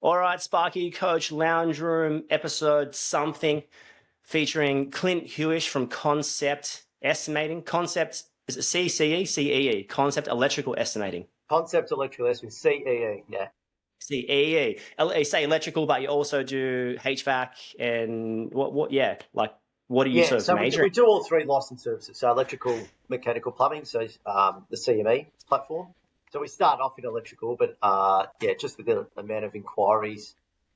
All right, Sparky, Coach Lounge Room, episode something, featuring Clint Hewish from Concept Estimating. Concept, is it CCE? CEE? Concept Electrical Estimating. Concept electrical estimate, CEE, yeah. CEE. You say electrical, but you also do HVAC and what, yeah, like, what are you Yeah, sort of so majoring? we do all three licensed services, so electrical, mechanical, plumbing, so the CME platform. So we start off in electrical, but just with the amount of inquiries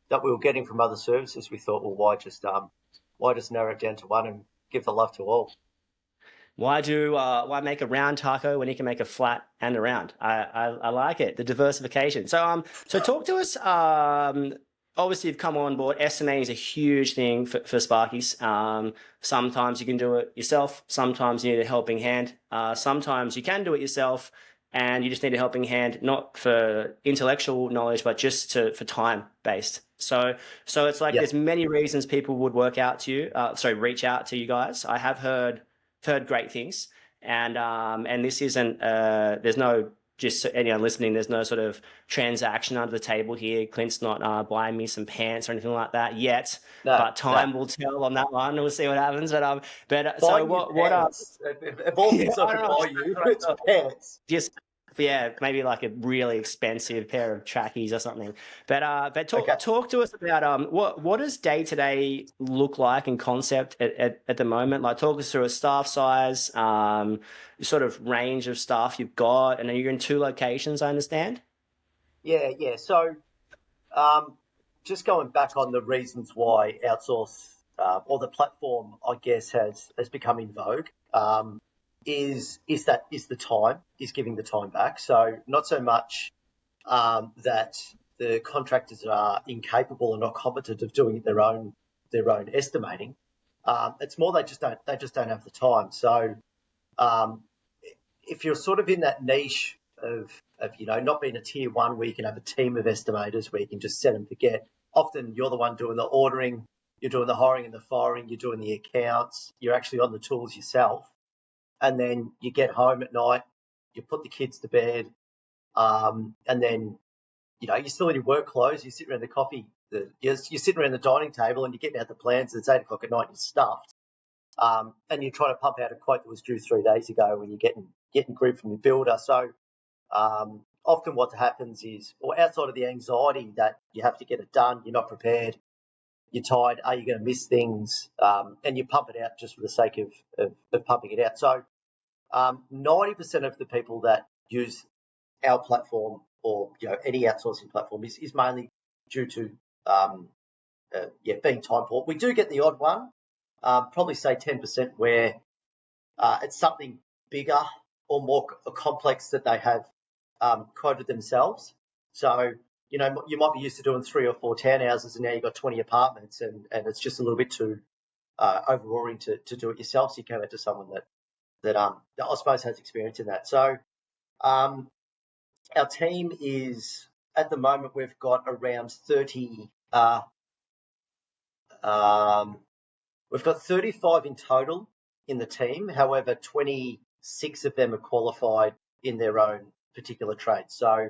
that we were getting from other services, we thought, well, why just narrow it down to one and give the love to all? Why make a round taco when you can make a flat and a round? I like it, the diversification. So talk to us. Obviously, you've come on board. Estimating is a huge thing for Sparkies. Sometimes you can do it yourself. Sometimes you need a helping hand. Sometimes you can do it yourself, and you just need a helping hand, not for intellectual knowledge, but just for time based. So it's like Yeah. there's many reasons people would reach out to you guys. I have heard great things, and this isn't. There's no just anyone listening. There's no sort of transaction under the table here. Clint's not buying me some pants or anything like that yet. No, But time will tell on that one. We'll see what happens. So buying you what pants. Of all things I could buy you, it's pants. just yeah, maybe like a really expensive pair of trackies or something. But talk to us about what does day to day look like in Concept at the moment? Like, talk us through a staff size, sort of range of staff you've got, and you're in 2 locations, I understand. Yeah. So, just going back on the reasons why outsource or the platform, I guess, has become in vogue, is giving the time back. So not so much that the contractors are incapable and not competent of doing their own estimating. It's more they just don't have the time. So if you're sort of in that niche of not being a tier one where you can have a team of estimators where you can just set and forget. Often you're the one doing the ordering, you're doing the hiring and the firing, you're doing the accounts, you're actually on the tools yourself, and then you get home at night, you put the kids to bed, and then you're still in your work clothes, you sit around the coffee, you're sitting around the dining table, and you're getting out the plans. It's 8 o'clock at night, you're stuffed, and you're trying to pump out a quote that was due 3 days ago when you're getting grief from your builder. So often what happens is, or outside of the anxiety that you have to get it done, you're not prepared, you're tired, are you going to miss things? And you pump it out just for the sake of pumping it out. So 90% of the people that use our platform or any outsourcing platform is mainly due to being time poor. We do get the odd one, probably say 10%, where it's something bigger or more complex that they have quoted themselves. So, you might be used to doing 3 or 4 townhouses, and now you've got 20 apartments, and it's just a little bit too overawing to do it yourself. So you come out to someone that I suppose has experience in that. So our team is, at the moment, we've got around 30. We've got 35 in total in the team. However, 26 of them are qualified in their own particular trade. So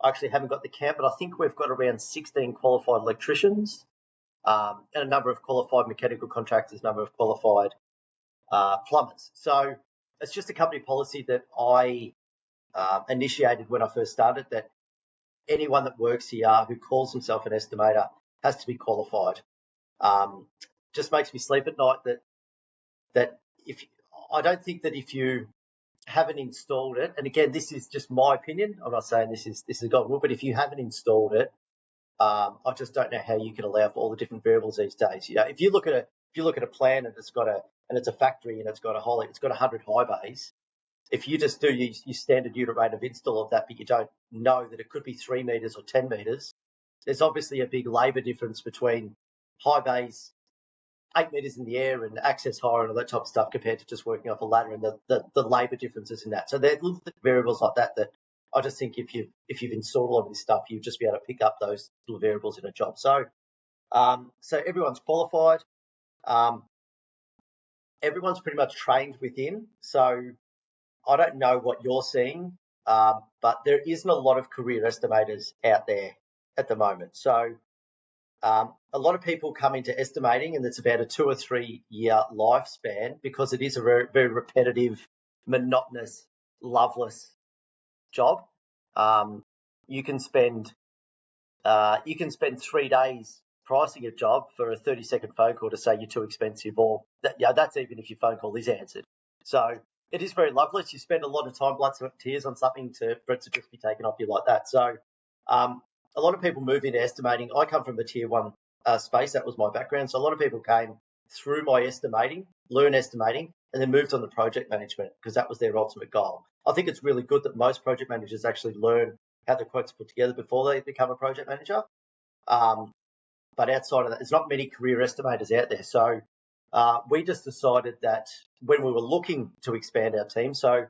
I actually haven't got the count, but I think we've got around 16 qualified electricians, and a number of qualified mechanical contractors, a number of qualified plumbers. So it's just a company policy that I initiated when I first started, that anyone that works here who calls himself an estimator has to be qualified. Just makes me sleep at night that I don't think that if you haven't installed it, and again, this is just my opinion, I'm not saying this is a golden rule, but if you haven't installed it, I just don't know how you can allow for all the different variables these days. If you look at a plan and it's a factory and it's got 100 high bays, if you just do your standard unit rate of install of that, but you don't know that it could be 3 meters or 10 meters, there's obviously a big labour difference between high bays, 8 meters in the air, and access higher and all that type of stuff, compared to just working off a ladder, and the labour differences in that. So there are little variables like that I just think if you've installed a lot of this stuff, you'll just be able to pick up those little variables in a job. So everyone's qualified. Everyone's pretty much trained within. So I don't know what you're seeing, but there isn't a lot of career estimators out there. at the moment. So a lot of people come into estimating, and it's about a 2 or 3 year lifespan because it is a very, very repetitive, monotonous, loveless job. You can spend 3 days pricing a job for a 30-second phone call to say you're too expensive, or that's even if your phone call is answered. So it is very loveless. You spend a lot of time, blood, sweat, and tears on something for it to just be taken off you like that. So a lot of people move into estimating. I come from the tier one space. That was my background. So a lot of people came through my estimating, learn estimating, and then moved on to project management because that was their ultimate goal. I think it's really good that most project managers actually learn how the quotes are put together before they become a project manager. But outside of that, there's not many career estimators out there. So we just decided that when we were looking to expand our team, so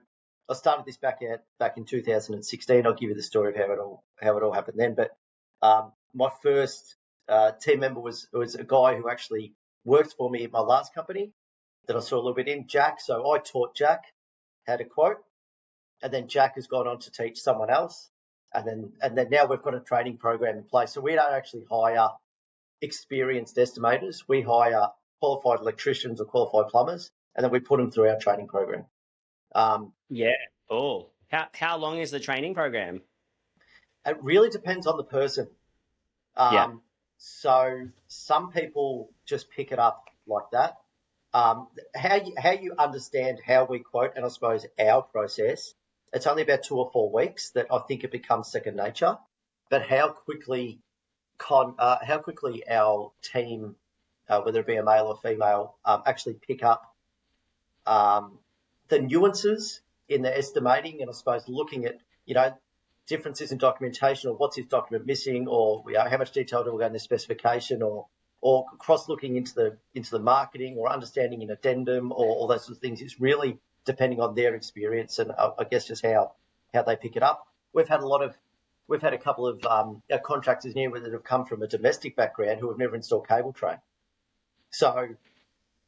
I started this back in 2016. I'll give you the story of how it all happened then. But my first team member was a guy who actually worked for me at my last company that I saw a little bit in, Jack. So I taught Jack how to quote, and then Jack has gone on to teach someone else, and then now we've got a training program in place. So we don't actually hire experienced estimators. We hire qualified electricians or qualified plumbers, and then we put them through our training program. Yeah. Oh, how long is the training program? It really depends on the person. Yeah. So some people just pick it up like that. How you understand how we quote, and I suppose our process, it's only about 2 or 4 weeks that I think it becomes second nature. But how quickly our team, whether it be a male or female, actually pick up the nuances in the estimating, and I suppose looking at differences in documentation, or what's his document missing, or how much detail do we go in the specification, or cross looking into the marketing, or understanding an addendum, or all those sorts of things. It's really depending on their experience and I guess just how they pick it up. We've had a couple of our contractors here that have come from a domestic background who have never installed cable tray. So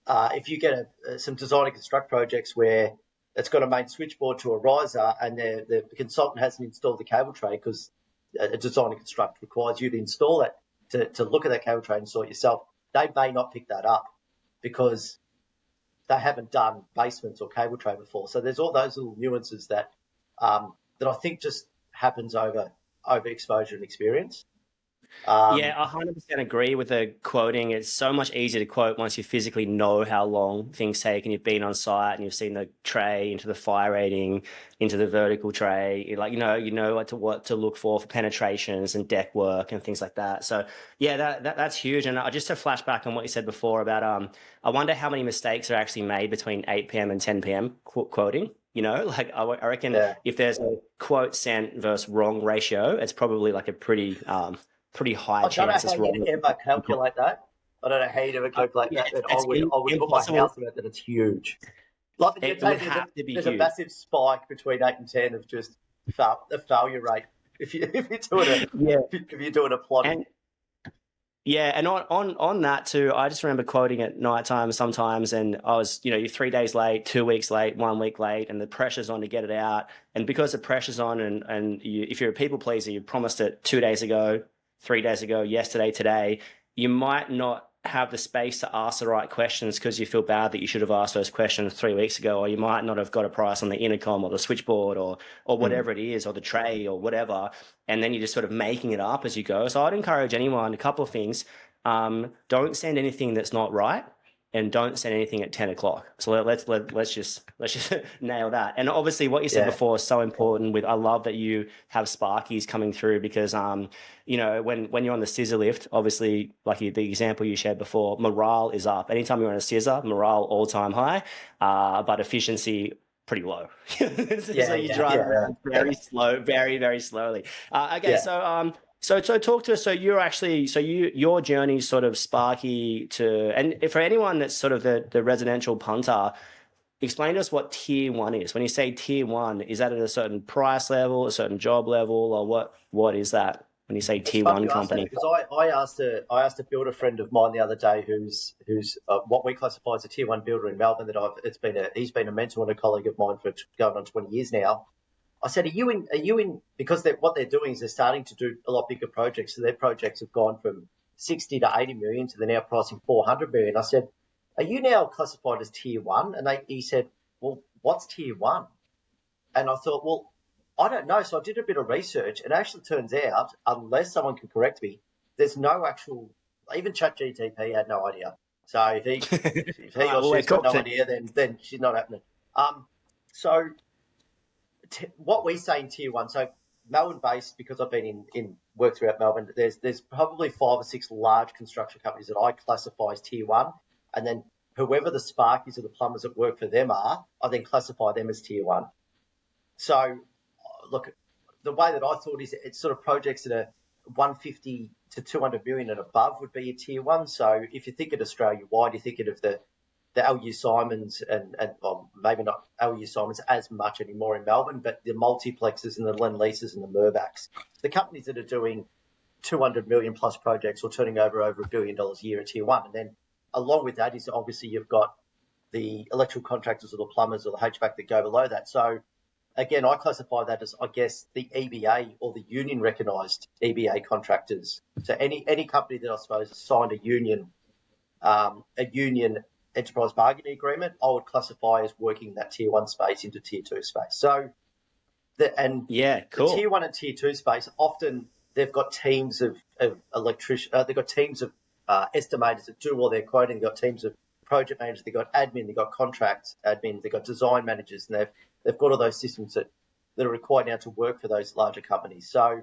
if you get some design and construct projects where it's got a main switchboard to a riser and the consultant hasn't installed the cable tray because a design and construct requires you to install it to look at that cable tray and install it yourself, they may not pick that up because they haven't done basements or cable tray before. So there's all those little nuances that I think just happens over exposure and experience. Yeah, I 100% agree with the quoting. It's so much easier to quote once you physically know how long things take and you've been on site and you've seen the tray into the fire rating, into the vertical tray. You know what to look for penetrations and deck work and things like that. So yeah, that's huge. And just to flash back on what you said before about I wonder how many mistakes are actually made between 8 p.m. and 10 p.m. quoting. I reckon if there's a quote sent versus wrong ratio, it's probably like a pretty high chance it's wrong. I don't know how you'd ever calculate that. I don't know how you'd ever calculate that. But I would put my house on it that it's huge. Like it would have to be there's huge. A massive spike between 8 and 10 of just the failure rate if you're doing a plotting. And on that too, I just remember quoting at night time sometimes, and I was, you're 3 days late, 2 weeks late, 1 week late, and the pressure's on to get it out. And because the pressure's on, and if you're a people pleaser, you promised it 2 days ago, 3 days ago, yesterday, today, you might not have the space to ask the right questions because you feel bad that you should have asked those questions 3 weeks ago, or you might not have got a price on the intercom or the switchboard or whatever it is, or the tray or whatever, and then you're just sort of making it up as you go. So I'd encourage anyone, a couple of things. Don't send anything that's not right, and don't send anything at 10 o'clock. So let's just nail that. And obviously what you said before is so important. I love that you have Sparkies coming through because, when you're on the scissor lift, obviously like the example you shared before, morale is up. Anytime you're on a scissor, morale all time high, but efficiency pretty low. So you drive around very slow, very, very slowly. So talk to us. So your journey sort of Sparky to, and for anyone that's sort of the residential punter, explain to us what tier one is. When you say tier one, is that at a certain price level, a certain job level, or what is that when you say tier one company? Because I asked a builder friend of mine the other day who's what we classify as a tier one builder in Melbourne he's been a mentor and a colleague of mine for going on 20 years now. I said, are you in, because what they're doing is they're starting to do a lot bigger projects. So their projects have gone from 60 to 80 million to they're now pricing 400 million. I said, are you now classified as tier one? And he said, well, what's tier one? And I thought, well, I don't know. So I did a bit of research, and it actually turns out, unless someone can correct me, there's no actual, even ChatGPT had no idea. So if he or she's got no idea, then she's not happening. So what we say in tier one, so Melbourne based, because I've been in work throughout Melbourne, there's probably 5 or 6 large construction companies that I classify as tier one, and then whoever the Sparkies or the plumbers that work for them are, I then classify them as tier one. So look, the way that I thought is it's sort of projects that are 150 to 200 million and above would be a tier one. So if you think of Australia wide, you're thinking of the LU Simons and well, maybe not LU Simons as much anymore in Melbourne, but the multiplexes and the Lendleases and the Mirvacs, the companies that are doing 200 million plus projects or turning over $1 billion a year at tier one. And then along with that is obviously you've got the electrical contractors or the plumbers or the HVAC that go below that. So again, I classify that as, I guess, the EBA or the union recognised EBA contractors. So any company that I suppose has signed a union enterprise bargaining agreement, I would classify as working in that tier one space into tier two space. So, the tier one and tier two space, often they've got teams of electricians, they've got teams of estimators that do all their quoting, they've got teams of project managers, they've got admin, they've got contract admin, they've got design managers, and they've got all those systems that are required now to work for those larger companies. So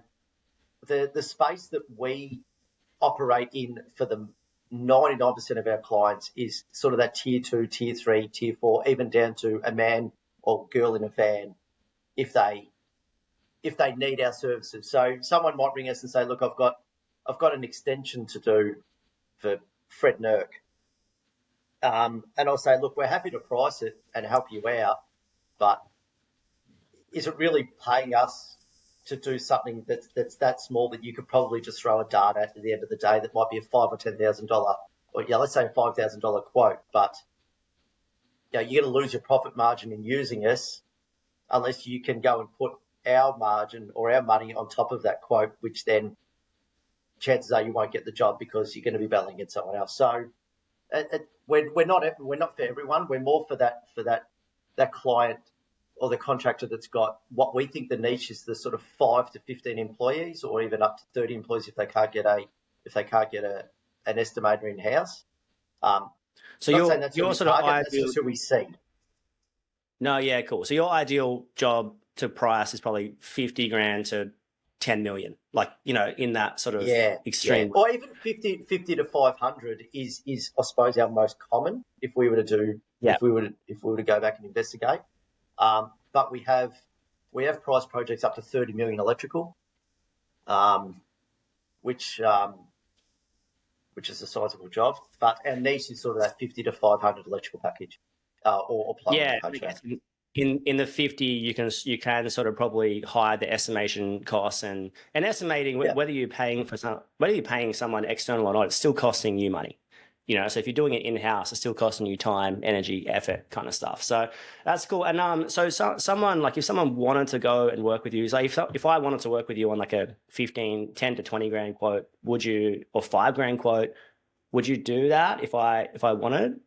the space that we operate in for the 99% of our clients is sort of that tier two, tier three, tier four, even down to a man or girl in a van if they need our services. So someone might ring us and say, look, I've got an extension to do for Fred Nurk. And I'll say, look, we're happy to price it and help you out, but is it really paying us to do something that's that small that you could probably just throw a dart at the end of the day that might be a $5,000 or $10,000, or let's say a $5,000 quote, but you're going to lose your profit margin in using us unless you can go and put our margin or our money on top of that quote, which then chances are you won't get the job because you're going to be battling against someone else. So we're not for everyone. We're more for that client or the contractor that's got what we think the niche is, the sort of 5 to 15 employees, or even up to 30 employees if they can't get an estimator in house. So you're sort of ideal. That's just who we see. No, yeah, cool. So your ideal job to price is probably 50 grand to 10 million, like, in that sort of extreme. Yeah. Or even 50 to 500 is I suppose our most common if we were to go back and investigate. But we have price projects up to 30 million electrical, which is a sizable job. But our niche is sort of that 50 to 500 electrical package, or plumbing. Yeah, in the 50, you can sort of probably hide the estimation costs and estimating whether you're paying someone external or not, it's still costing you money. So if you're doing it in-house, it's still costing you time, energy, effort, kind of stuff. So that's cool. And so someone, like if someone wanted to go and work with you, like if I wanted to work with you on like a 10 to 20 grand quote, would you, or 5 grand quote, would you do that if I wanted?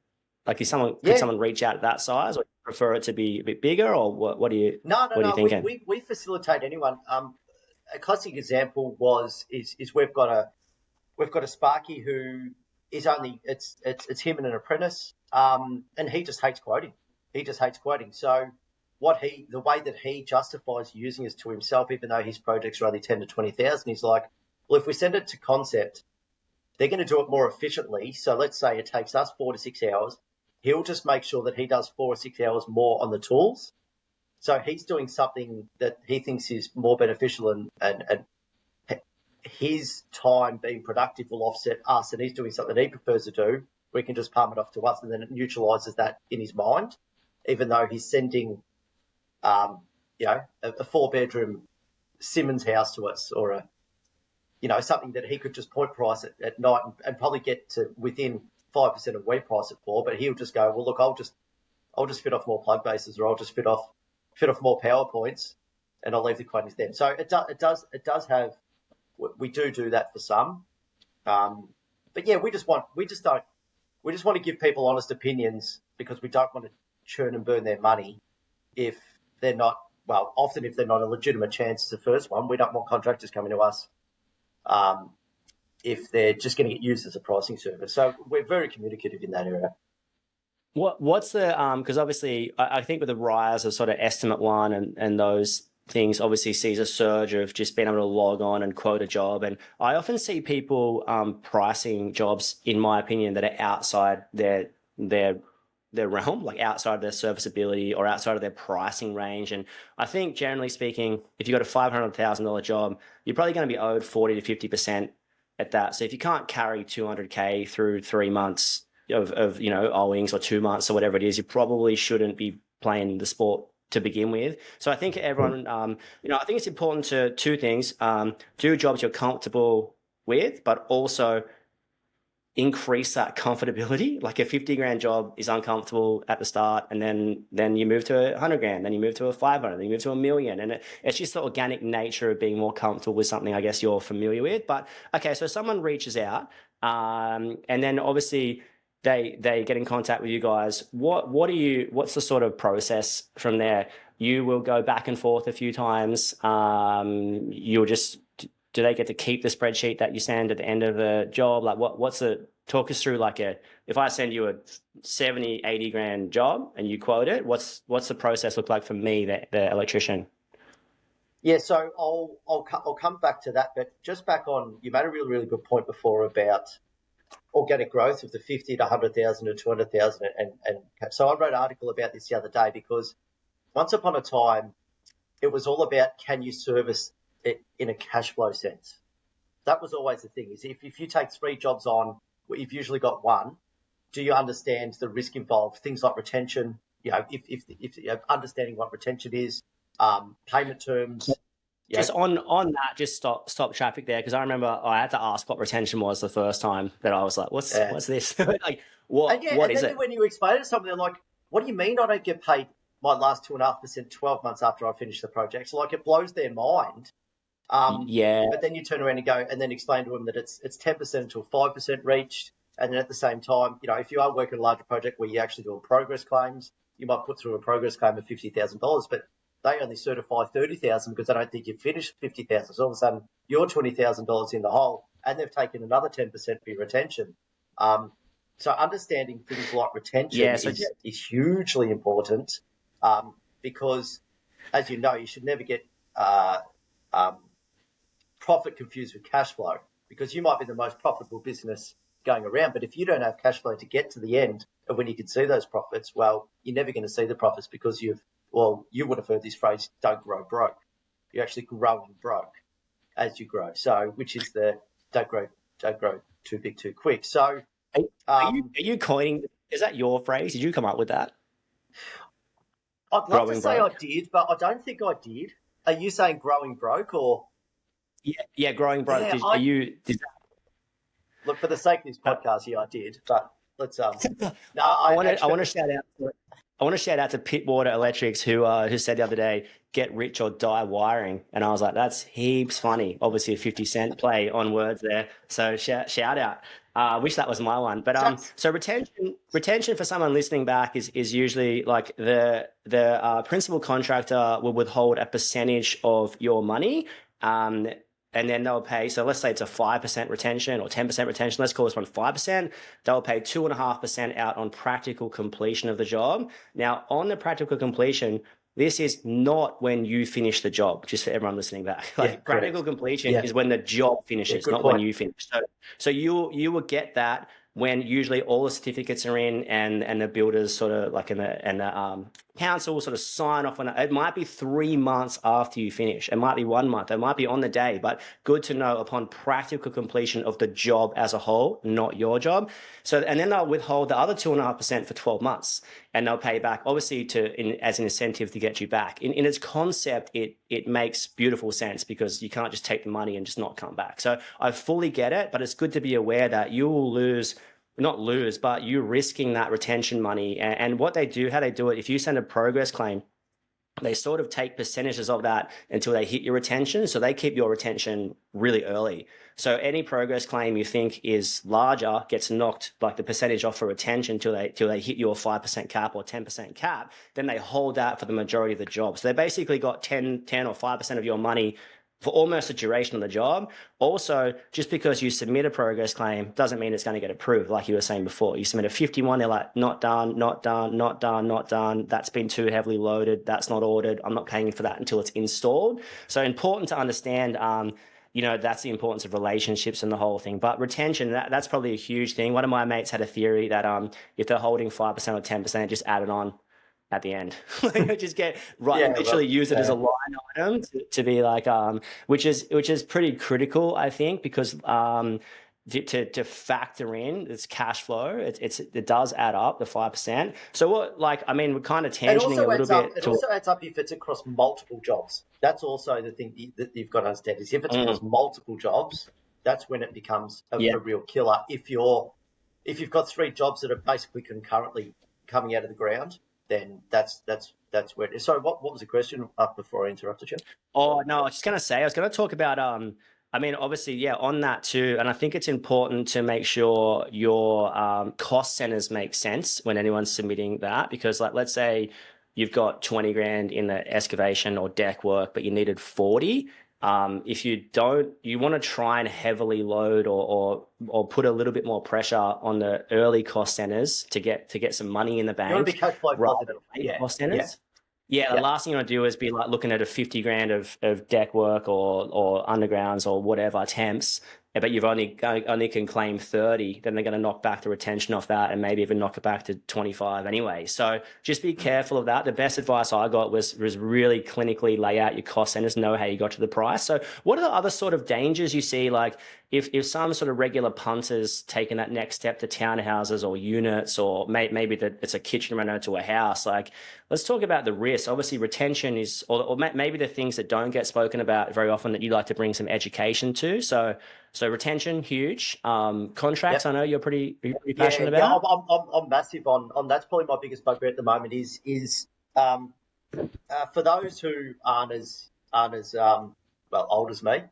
Like could someone reach out at that size, or prefer it to be a bit bigger, or what do you? No. What are you thinking? We facilitate anyone. A classic example is we've got a Sparky who is only it's him and an apprentice, and he just hates quoting. So the way that he justifies using us to himself, even though his projects are only 10 to 20,000, he's like, well, if we send it to concept, they're going to do it more efficiently. So let's say it takes us 4 to 6 hours. He'll just make sure that he does 4 or 6 hours more on the tools. So he's doing something that he thinks is more beneficial, and his time being productive will offset us, and he's doing something he prefers to do. We can just palm it off to us, and then it neutralises that in his mind, even though he's sending, a 4-bedroom Simmons house to us, or something that he could just point price at night and probably get to within 5% of we price it for, but he'll just go, well, look, I'll just fit off more plug bases, or I'll just fit off more PowerPoints, and I'll leave the quoting to them. So it does have. We do that for some, but yeah, we just want to give people honest opinions because we don't want to churn and burn their money if they're not. Well, often if they're not a legitimate chance, it's the first one. We don't want contractors coming to us if they're just going to get used as a pricing service. So we're very communicative in that area. What's the because obviously I think with the rise of sort of Estimate One and those things obviously sees a surge of just being able to log on and quote a job, and I often see people pricing jobs, in my opinion, that are outside their realm, like outside of their serviceability or outside of their pricing range. And I think generally speaking, if you've got a $500,000 job, you're probably going to be owed 40 to 50% at that. So if you can't carry 200K through 3 months of owings or 2 months or whatever it is, you probably shouldn't be playing the sport to begin with. So I think everyone, I think it's important to two things: do jobs you're comfortable with, but also increase that comfortability. Like a 50 grand job is uncomfortable at the start, and then you move to 100 grand, then you move to a 500, then you move to a million, and it's just the organic nature of being more comfortable with something I guess you're familiar with. But okay, so someone reaches out, and then obviously they get in contact with you guys. What's the sort of process from there? You will go back and forth a few times. Do they get to keep the spreadsheet that you send at the end of the job? Like talk us through if I send you a 70, 80 grand job and you quote it, what's the process look like for me, the electrician? Yeah, so I'll come back to that, but just back on, you made a really, really good point before about organic growth of the 50 to 100,000 to 200,000. And so I wrote an article about this the other day because once upon a time, it was all about, can you service it in a cash flow sense? That was always the thing, is if you take 3 jobs on, well, you've usually got 1. Do you understand the risk involved? Things like retention, if understanding what retention is, payment terms. Just on that, just stop traffic there, because I remember I had to ask what retention was the first time that I was like, what's this? Like, what is it? When you explain it to someone, they're like, what do you mean I don't get paid my last 2.5% 12 months after I finish the project? So like, it blows their mind. But then you turn around and go and then explain to them that it's 10% until 5% reached. And then at the same time, if you are working a larger project where you actually do progress claims, you might put through a progress claim of $50,000, but they only certify 30,000 because they don't think you've finished 50,000. So all of a sudden you're $20,000 in the hole and they've taken another 10% for your retention. So understanding things like retention is hugely important, because, as you know, you should never get profit confused with cash flow, because you might be the most profitable business going around, but if you don't have cash flow to get to the end of when you can see those profits, well, you're never going to see the profits because you would have heard this phrase, don't grow broke. You're actually growing broke as you grow. So, which is the don't grow too big too quick. So, are you coining? Is that your phrase? Did you come up with that? I'd love to say I did, but I don't think I did. Are you saying growing broke or? Yeah, growing broke. Yeah, look, for the sake of this podcast, I did. But let's I want to shout out. I want to shout out to Pitwater Electrics, who said the other day, "Get rich or die wiring," and I was like, "That's heaps funny." Obviously, a 50-cent play on words there. So shout out. Wish that was my one. But so retention for someone listening back is usually like the principal contractor will withhold a percentage of your money. And then they'll pay, so let's say it's a 5% retention or 10% retention, let's call this one 5%. They'll pay 2.5% out on practical completion of the job. Now, on the practical completion, this is not when you finish the job, just for everyone listening back. Practical completion is when the job finishes, not when you finish. So you will get that when usually all the certificates are in and the builders sort of like and the council sort of sign off on it. It might be 3 months after you finish. It might be 1 month. It might be on the day, but good to know upon practical completion of the job as a whole, not your job. So, and then they'll withhold the other 2.5% for 12 months and they'll pay back obviously as an incentive to get you back. In its concept, it makes beautiful sense because you can't just take the money and just not come back. So I fully get it, but it's good to be aware that you will not lose, but you're risking that retention money. And what they do, how they do it, if you send a progress claim, they sort of take percentages of that until they hit your retention. So they keep your retention really early. So any progress claim you think is larger gets knocked like the percentage off for retention till they hit your 5% cap or 10% cap. Then they hold that for the majority of the job. So they basically got 10 or 5% of your money for almost the duration of the job. Also, just because you submit a progress claim doesn't mean it's going to get approved. Like you were saying before, you submit a 51, they're like, not done, not done, not done, not done. That's been too heavily loaded. That's not ordered. I'm not paying for that until it's installed. So important to understand, that's the importance of relationships and the whole thing. But retention, that's probably a huge thing. One of my mates had a theory that if they're holding 5% or 10%, just add it on at the end. Just get literally use it as a line item to be like, which is pretty critical, I think, because to factor in its cash flow, it does add up the 5%. So we're kind of tangenting a little bit. It also adds up if it's across multiple jobs. That's also the thing that you've got to understand is if it's across multiple jobs, that's when it becomes a real killer. If you've got 3 jobs that are basically concurrently coming out of the ground, then that's where it is. So what was the question before I interrupted you? Oh, no, I was just going to say, I was going to talk about, obviously, on that too. And I think it's important to make sure your cost centers make sense when anyone's submitting that, because let's say you've got 20 grand in the excavation or deck work, but you needed 40. If you don't, you want to try and heavily load or put a little bit more pressure on the early cost centers to get some money in the bank. You want to be cash flow positive. Cost centers. The last thing you want to do is be like looking at a 50 grand of deck work or undergrounds or whatever temps, but you've only can claim 30, then they're going to knock back the retention off that and maybe even knock it back to 25 anyway. So just be careful of that. The best advice I got was really clinically lay out your cost centers, know how you got to the price. So what are the other sort of dangers you see? Like if some sort of regular punter's taking that next step to townhouses or units, or maybe that it's a kitchen reno to a house, like let's talk about the risk. Obviously retention is, or maybe the things that don't get spoken about very often that you like to bring some education to. So retention, huge. Contracts, I know you're pretty passionate about. Yeah, I'm massive on that's probably my biggest bugbear at the moment is for those who aren't as old as me.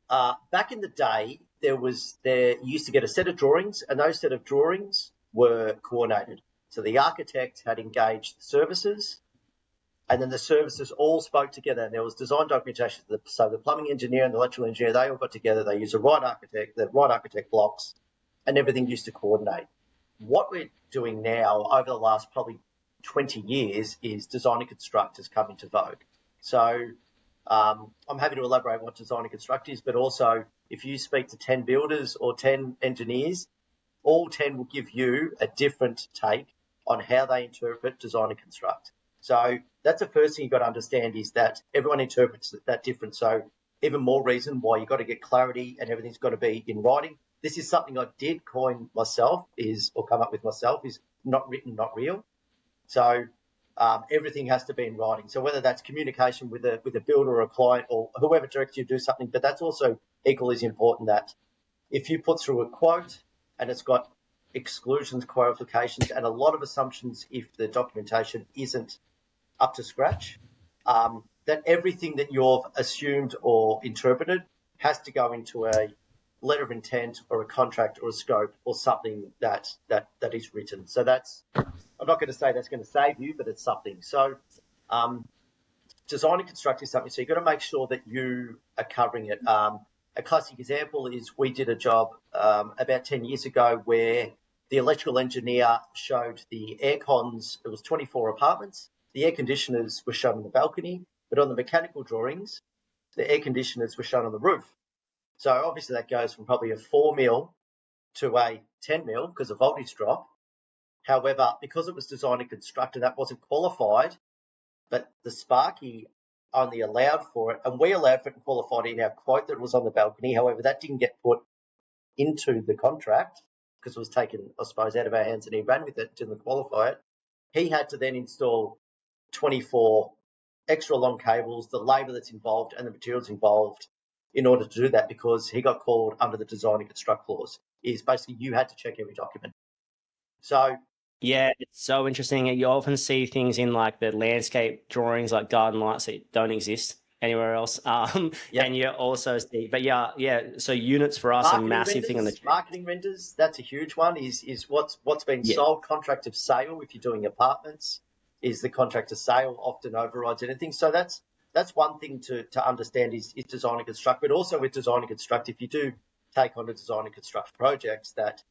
Back in the day, you used to get a set of drawings, and those set of drawings were coordinated. So the architect had engaged the services, and then the services all spoke together, and there was design documentation. So the plumbing engineer and the electrical engineer, they all got together. They used the right architect blocks, and everything used to coordinate. What we're doing now over the last probably 20 years is design and construct has come into vogue. So I'm happy to elaborate what design and construct is, but also if you speak to 10 builders or 10 engineers, all 10 will give you a different take on how they interpret design and construct. So that's the first thing you've got to understand is that everyone interprets that different. So even more reason why you've got to get clarity and everything's got to be in writing. This is something I did coin myself or come up with myself is not written, not real. So everything has to be in writing. So whether that's communication with a builder or a client or whoever directs you to do something, but that's also equally as important that if you put through a quote and it's got exclusions, qualifications, and a lot of assumptions if the documentation isn't up to scratch, that everything that you've assumed or interpreted has to go into a letter of intent or a contract or a scope or something that is written. So I'm not going to say that's going to save you, but it's something. So design and construct is something. So you've got to make sure that you are covering it. A classic example is we did a job about 10 years ago where the electrical engineer showed the air cons. It was 24 apartments. The air conditioners were shown on the balcony, but on the mechanical drawings, the air conditioners were shown on the roof. So obviously that goes from probably a 4 mil to a 10 mil because of voltage drop. However, because it was designed and constructed, that wasn't qualified, but the Sparky only allowed for it, and we allowed for it and qualified in our quote that was on the balcony. However, that didn't get put into the contract because it was taken, I suppose, out of our hands and he ran with it, didn't qualify it. He had to then install 24 extra long cables, the labour that's involved and the materials involved in order to do that because he got called under the design and construct clause. Is basically you had to check every document. So Yeah, it's so interesting. You often see things in like the landscape drawings, like garden lights that don't exist anywhere else. Yep. And you also see, but yeah, yeah. So units for us are a massive thing on the trip. Marketing renders, that's a huge one. Is what's been Yeah, sold. Contract of sale, if you're doing apartments, is the contract of sale often overrides anything. So that's one thing to understand is design and construct, but also with design and construct, if you do take on a design and construct projects, that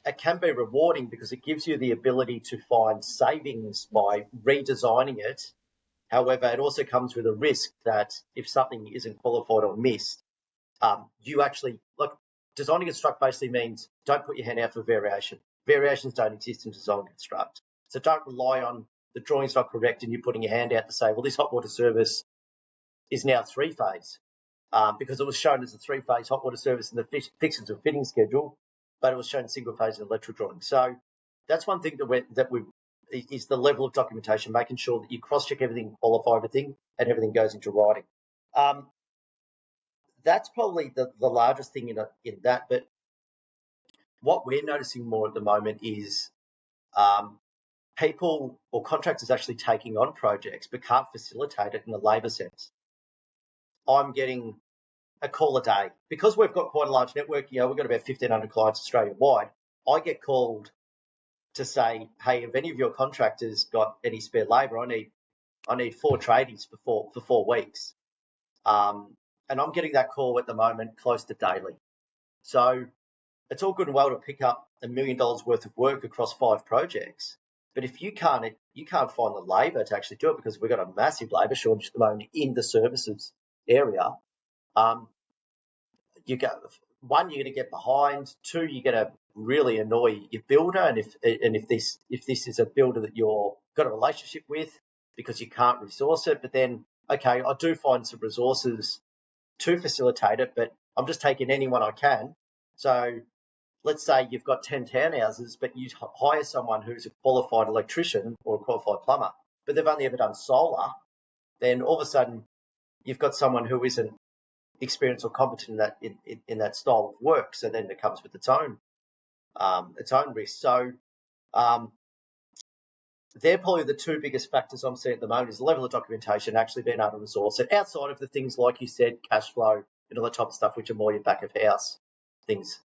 it can be rewarding because it gives you the ability to find savings by redesigning it. However, it also comes with a risk that if something isn't qualified or missed, you actually look. Design and construct basically means don't put your hand out for variation. Variations don't exist in design and construct, so don't rely on the drawing's not correct and you're putting your hand out to say, well, this hot water service is now three phase because it was shown as a three phase hot water service in the fixtures and fitting schedule, but it was shown single phase in electrical drawing. So that's one thing that we is the level of documentation, making sure that you cross check everything, qualify everything, and everything goes into writing. Um, that's probably the largest thing in that. But what we're noticing more at the moment is um, people or contractors actually taking on projects but can't facilitate it in the labour sense. I'm getting a call a day because we've got quite a large network. You know, we've got about 1,500 clients Australia wide. I get called to say, hey, have any of your contractors got any spare labour? I need four tradies for 4 weeks. Um, and I'm getting that call at the moment close to daily. So it's all good and well to pick up $1 million worth of work across 5 projects. But if you can't find the labour to actually do it because we've got a massive labour shortage at the moment in the services area. Um, you go one, you're going to get behind. Two, you're going to really annoy your builder, and if this is a builder that you're got a relationship with, because you can't resource it. But then, okay, I do find some resources to facilitate it, but I'm just taking anyone I can. So let's say you've got 10 townhouses, but you hire someone who's a qualified electrician or a qualified plumber, but they've only ever done solar. Then all of a sudden, you've got someone who isn't experienced or competent in that style of work. So then it comes with its own risk. So um, they're probably the two biggest factors I'm seeing at the moment is the level of documentation, actually being able to resource it outside of the things like you said, cash flow and all that type of stuff, which are more your back of house things.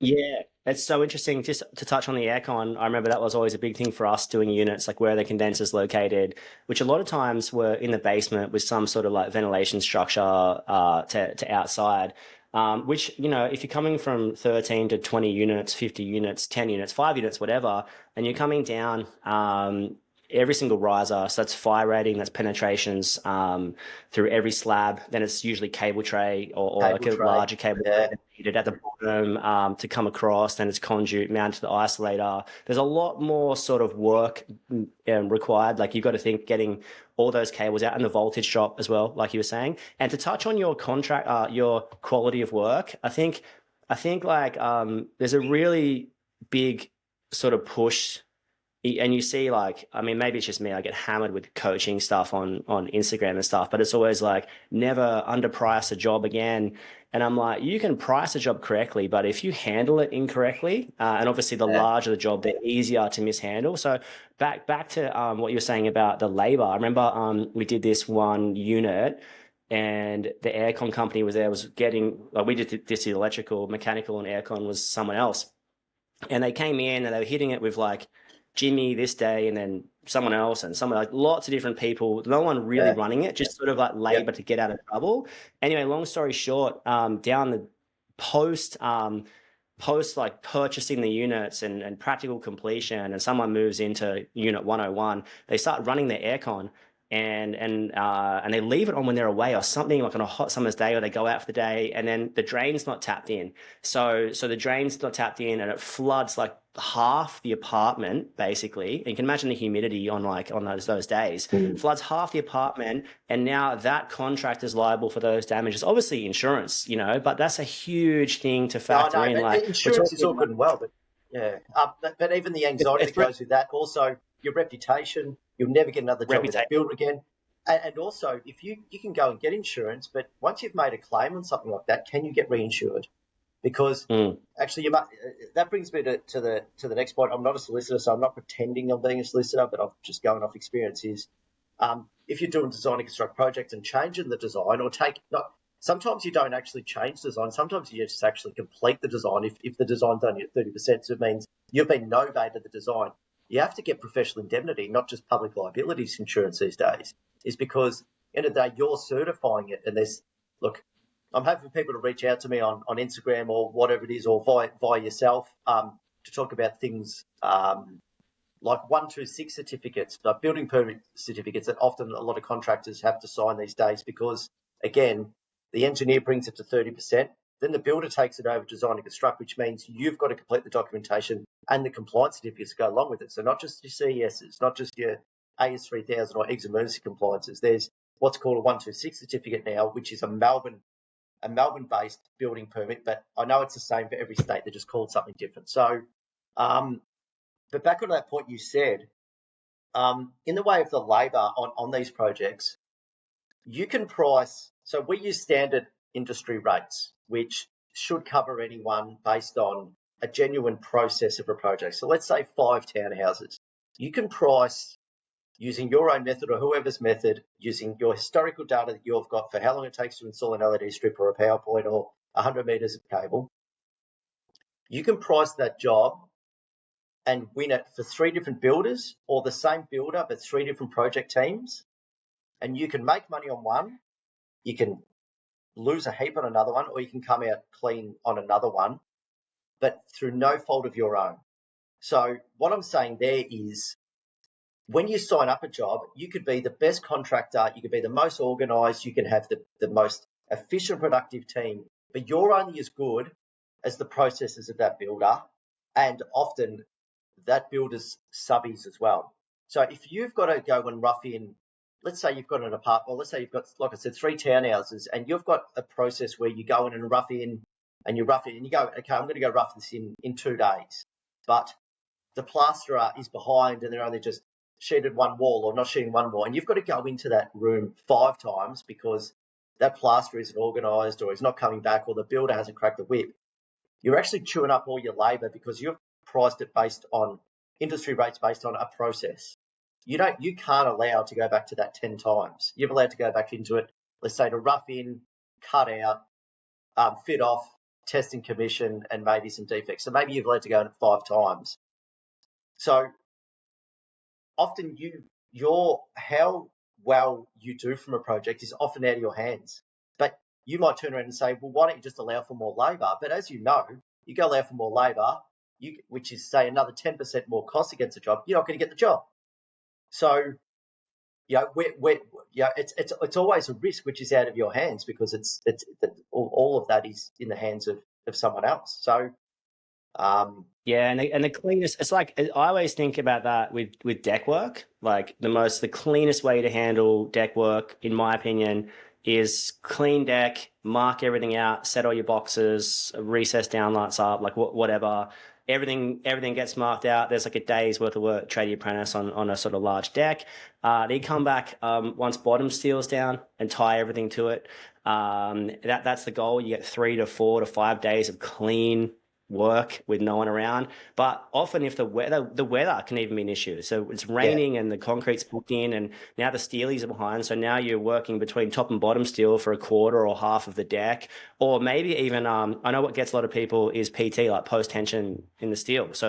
yeah. It's so interesting. Just to touch on the aircon, I remember that was always a big thing for us doing units, like where the condenser's located, which a lot of times were in the basement with some sort of like ventilation structure to outside. Which, if you're coming from 13 to 20 units, 50 units, 10 units, 5 units, whatever, and you're coming down every single riser, so that's fire rating, that's penetrations through every slab, then it's usually cable tray or like Cable a tray, larger cable tray yeah, that's needed at the bottom to come across, then it's conduit mounted to the isolator. There's a lot more sort of work required. Like you've got to think getting all those cables out and the voltage drop as well, like you were saying. And to touch on your contract, your quality of work, I think like there's a really big sort of push, and you see like, I mean, maybe it's just me, I get hammered with coaching stuff on Instagram and stuff, but it's always like never underprice a job again. And I'm like, you can price a job correctly, but if you handle it incorrectly, and obviously the yeah, larger the job, the easier to mishandle. So back to what you were saying about the labor. I remember we did this one unit, and the aircon company was there, was getting like, we did this, the electrical, mechanical, and aircon was someone else, and they came in and they were hitting it with like Jimmy this day and then someone else and someone, like lots of different people, no one really yeah, running it, just sort of like yep, labor to get out of trouble. Anyway, long story short, down the post post like purchasing the units and practical completion, and someone moves into unit 101, they start running their aircon, and they leave it on when they're away or something, like on a hot summer's day, or they go out for the day, and then the drain's not tapped in. So the drain's not tapped in, and it floods like half the apartment basically. And you can imagine the humidity on those days, floods half the apartment, and now that contractor's liable for those damages. Obviously insurance, but that's a huge thing to no, factor no, in. but Like we're insurance is talking all like good and well, but yeah, but even the anxiety it's that goes with that, also your reputation, you'll never get another job with that reputation. builder again. And also, if you can go and get insurance, but once you've made a claim on something like that, can you get reinsured? because actually that brings me to the next point. I'm not a solicitor, so I'm not pretending I'm being a solicitor, but I'm just going off experience. If you're doing design and construct projects and changing the design, or sometimes you don't actually change design. Sometimes you just actually complete the design. If the design's only at 30%, so it means you've been novated the design. You have to get professional indemnity, not just public liabilities insurance these days, is because at the end of the day, you're certifying it. And look, I'm happy for people to reach out to me on Instagram or whatever it is, or via yourself, to talk about things like 126 certificates, like building permit certificates that often a lot of contractors have to sign these days because, again, the engineer brings it to 30%, then the builder takes it over to design and construct, which means you've got to complete the documentation and the compliance certificates go along with it. So not just your CESs, not just your AS3000 or exit emergency compliances. There's what's called a 126 certificate now, which is a Melbourne-based building permit, but I know it's the same for every state. They're just called something different. So, but back on that point you said, in the way of the labour on these projects, you can price. So we use standard industry rates, which should cover anyone based on a genuine process of a project. So let's say 5 townhouses. You can price using your own method or whoever's method, using your historical data that you've got for how long it takes to install an LED strip or a PowerPoint or 100 metres of cable. You can price that job and win it for 3 different builders, or the same builder but 3 different project teams. And you can make money on one, you can lose a heap on another one, or you can come out clean on another one, but through no fault of your own. So what I'm saying there is, when you sign up a job, you could be the best contractor, you could be the most organised, you can have the most efficient, productive team, but you're only as good as the processes of that builder, and often that builder's subbies as well. So if you've got to go and rough in, let's say you've got an apartment, or let's say you've got, like I said, 3 townhouses, and you've got a process where you go in and rough in, and you rough it, and you go, okay, I'm going to go rough this in 2 days. But the plasterer is behind, and they're only just sheeted one wall or not sheeting one wall, and you've got to go into that room 5 times because that plasterer isn't organised, or is not coming back, or the builder hasn't cracked the whip. You're actually chewing up all your labour because you've priced it based on industry rates, based on a process. You can't allow to go back to that 10 times. You're allowed to go back into it, let's say, to rough in, cut out, fit off, test and commission, and maybe some defects. So maybe you've allowed to go in it 5 times. So often how well you do from a project is often out of your hands. But you might turn around and say, well, why don't you just allow for more labour? But as you know, you go allow for more labour, which is, say, another 10% more cost against a job, you're not going to get the job. So, it's always a risk which is out of your hands, because all of that is in the hands of someone else. So, yeah, and the cleanest, it's like, I always think about that with deck work. Like the cleanest way to handle deck work, in my opinion, is clean deck, mark everything out, set all your boxes, recess downlights up, like whatever. Everything gets marked out. There's like a day's worth of work, trade your apprentice on a sort of large deck. Then you come back once bottom steel's down and tie everything to it. That's the goal. You get 3 to 4 to 5 days of clean work with no one around. But often if the weather can even be an issue. So it's raining and the concrete's booked in, and now the steelies are behind. So now you're working between top and bottom steel for a quarter or half of the deck, or maybe even I know what gets a lot of people is PT, like post tension in the steel. So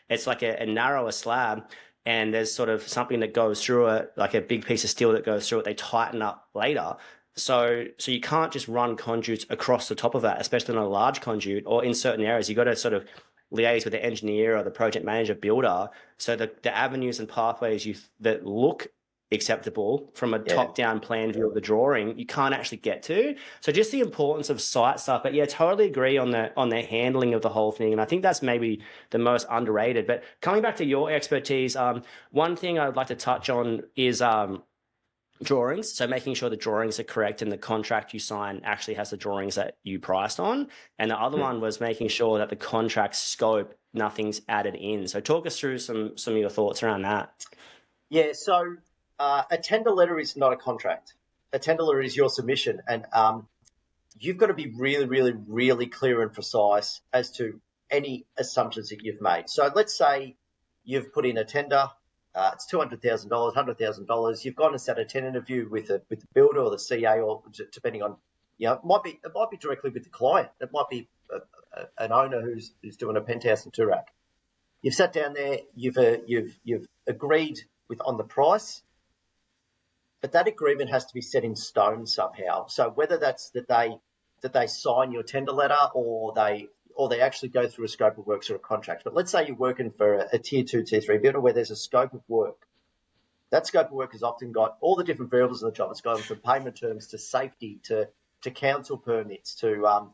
it's like a narrower slab, and there's sort of something that goes through it, like a big piece of steel that goes through it. They tighten up later. So you can't just run conduits across the top of that, especially on a large conduit, or in certain areas. You've got to sort of liaise with the engineer or the project manager builder, so that the avenues and pathways that look acceptable from a top-down plan view of the drawing, you can't actually get to. So just the importance of site stuff. But yeah, totally agree on the handling of the whole thing. And I think that's maybe the most underrated. But coming back to your expertise, one thing I would like to touch on is drawings. So making sure the drawings are correct and the contract you sign actually has the drawings that you priced on. And the other one was making sure that the contract scope, nothing's added in. So talk us through some of your thoughts around that. Yeah, so a tender letter is not a contract. A tender letter is your submission. And you've got to be really, really, really clear and precise as to any assumptions that you've made. So let's say you've put in a tender, it's $200,000, $100,000. You've gone and sat a tenant interview with the builder or the CA, or depending on, it might be directly with the client. It might be an owner who's doing a penthouse in Toorak. You've sat down there, you've agreed on the price, but that agreement has to be set in stone somehow. So whether that's that they sign your tender letter, or they actually go through a scope of works or a contract. But let's say you're working for a tier 2, tier 3 builder where there's a scope of work. That scope of work has often got all the different variables in the job. It's gone from payment terms to safety to council permits to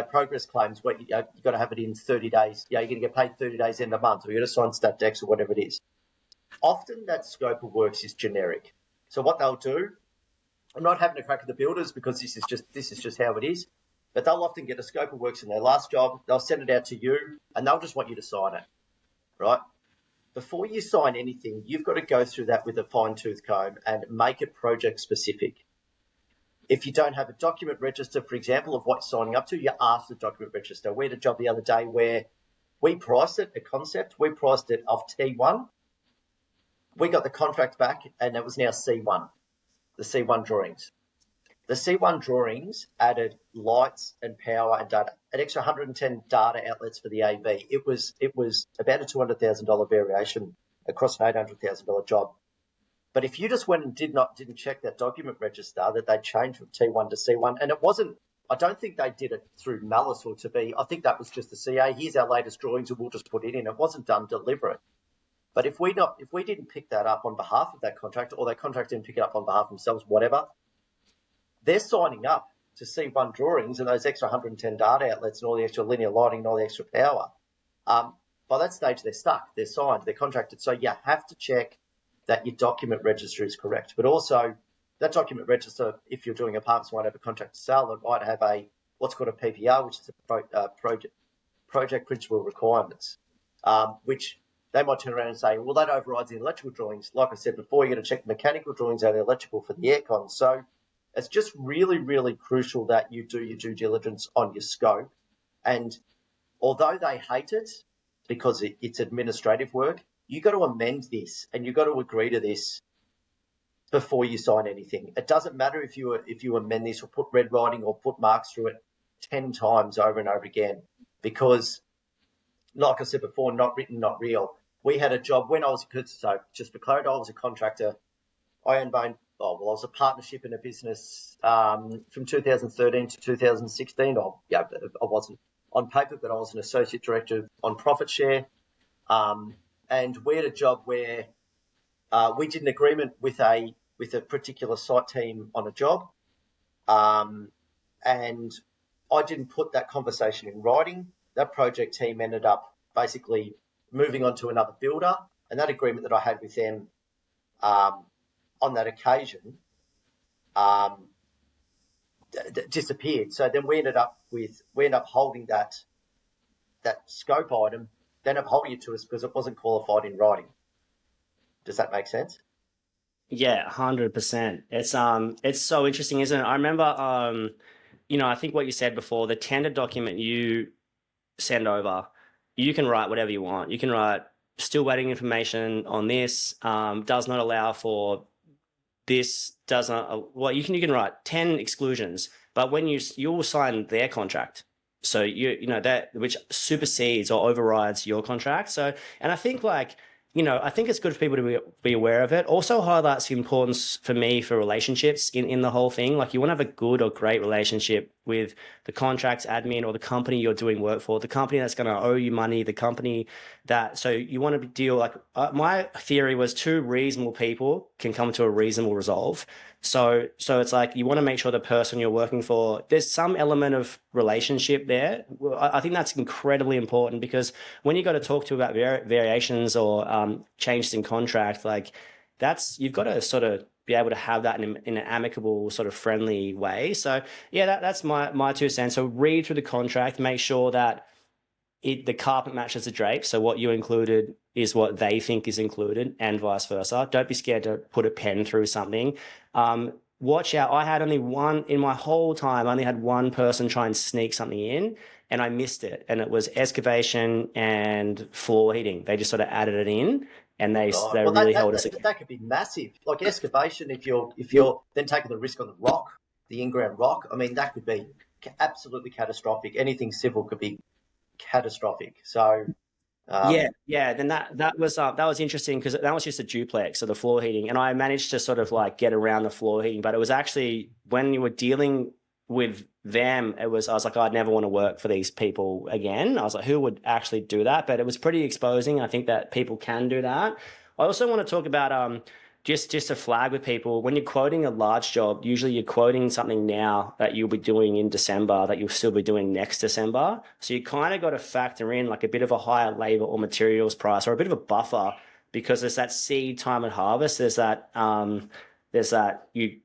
progress claims. Where you've got to have it in 30 days. You're going to get paid 30 days end of month, or you're going to sign stat decks or whatever it is. Often that scope of works is generic. So what they'll do, I'm not having a crack at the builders because this is just how it is. But they'll often get a scope of works in their last job. They'll send it out to you, and they'll just want you to sign it, right? Before you sign anything, you've got to go through that with a fine-tooth comb and make it project-specific. If you don't have a document register, for example, of what you're signing up to, you ask the document register. We had a job the other day where we priced it, a concept. We priced it off T1. We got the contract back, and it was now C1, the C1 drawings. The C1 drawings added lights and power and data, an extra 110 data outlets for the AV. It was about a $200,000 variation across an $800,000 job. But if you just went and didn't check that document register, that they changed from T1 to C1, and it wasn't, I don't think they did it through malice or I think that was just the CA. Here's our latest drawings, and we'll just put it in. It wasn't done deliberate. But if we didn't pick that up on behalf of that contractor, or that contractor didn't pick it up on behalf of themselves, whatever, they're signing up to C1 drawings and those extra 110 data outlets and all the extra linear lighting and all the extra power. By that stage, they're stuck. They're signed. They're contracted. So you have to check that your document register is correct. But also, that document register, if you're doing apartments, might have a contract to sell. It might have what's called a PPR, which is a project principal requirements, which they might turn around and say, well, that overrides the electrical drawings. Like I said before, you're going to check the mechanical drawings over the electrical for the aircon. So it's just really, really crucial that you do your due diligence on your scope. And although they hate it because it's administrative work, you got to amend this and you've got to agree to this before you sign anything. It doesn't matter if you amend this or put red writing or put marks through it 10 times over and over again, because, like I said before, not written, not real. We had a job when I was, so just for clarity, I was a contractor. I was a partnership in a business from 2013 to 2016. I wasn't on paper, but I was an associate director on profit share. And we had a job where we did an agreement with a particular site team on a job, and I didn't put that conversation in writing. That project team ended up basically moving on to another builder, and that agreement that I had with them on that occasion disappeared. So then we ended up holding that scope item, then up holding it to us because it wasn't qualified in writing. Does that make sense? Yeah, 100%. It's so interesting, isn't it? I remember, I think what you said before, the tender document you send over, you can write whatever you want. You can write still waiting information on this, does not allow for this, does not, well, you can write 10 exclusions, but when you will sign their contract. So you know that, which supersedes or overrides your contract. So, and I think I think it's good for people to be aware of it. Also highlights the importance for me for relationships in the whole thing. Like, you want to have a good or great relationship with the contracts admin or the company you're doing work for, the company that's going to owe you money, the company so you want to deal my theory was two reasonable people can come to a reasonable resolve. So it's like, you want to make sure the person you're working for, there's some element of relationship there. I think that's incredibly important, because when you got to talk to about variations or changes in contract, you've got to sort of be able to have that in an amicable, sort of friendly way. So yeah, that's my 2 cents. So read through the contract, make sure that the carpet matches the drape. So what you included is what they think is included, and vice versa. Don't be scared to put a pen through something. watch out. I had only one in my whole time. I only had one person try and sneak something in, and I missed it. And it was excavation and floor heating. They just sort of added it in, and they Right. they Well, really held us accountable. that could be massive. Like excavation, if you're then taking the risk on the rock, the in-ground rock, I mean, that could be absolutely catastrophic. Anything civil could be catastrophic. So, Yeah, um, yeah. Then that was interesting because that was just a duplex, so the floor heating, and I managed to sort of like get around the floor heating. But it was actually when you were dealing with them, I was like, I'd never want to work for these people again. I was like, who would actually do that? But it was pretty exposing. I think that people can do that. I also want to talk about just a flag with people when you're quoting a large job. Usually, you're quoting something now that you'll be doing in December that you'll still be doing next December. So you kind of got to factor in like a bit of a higher labor or materials price or a bit of a buffer because there's that seed time and harvest. There's that you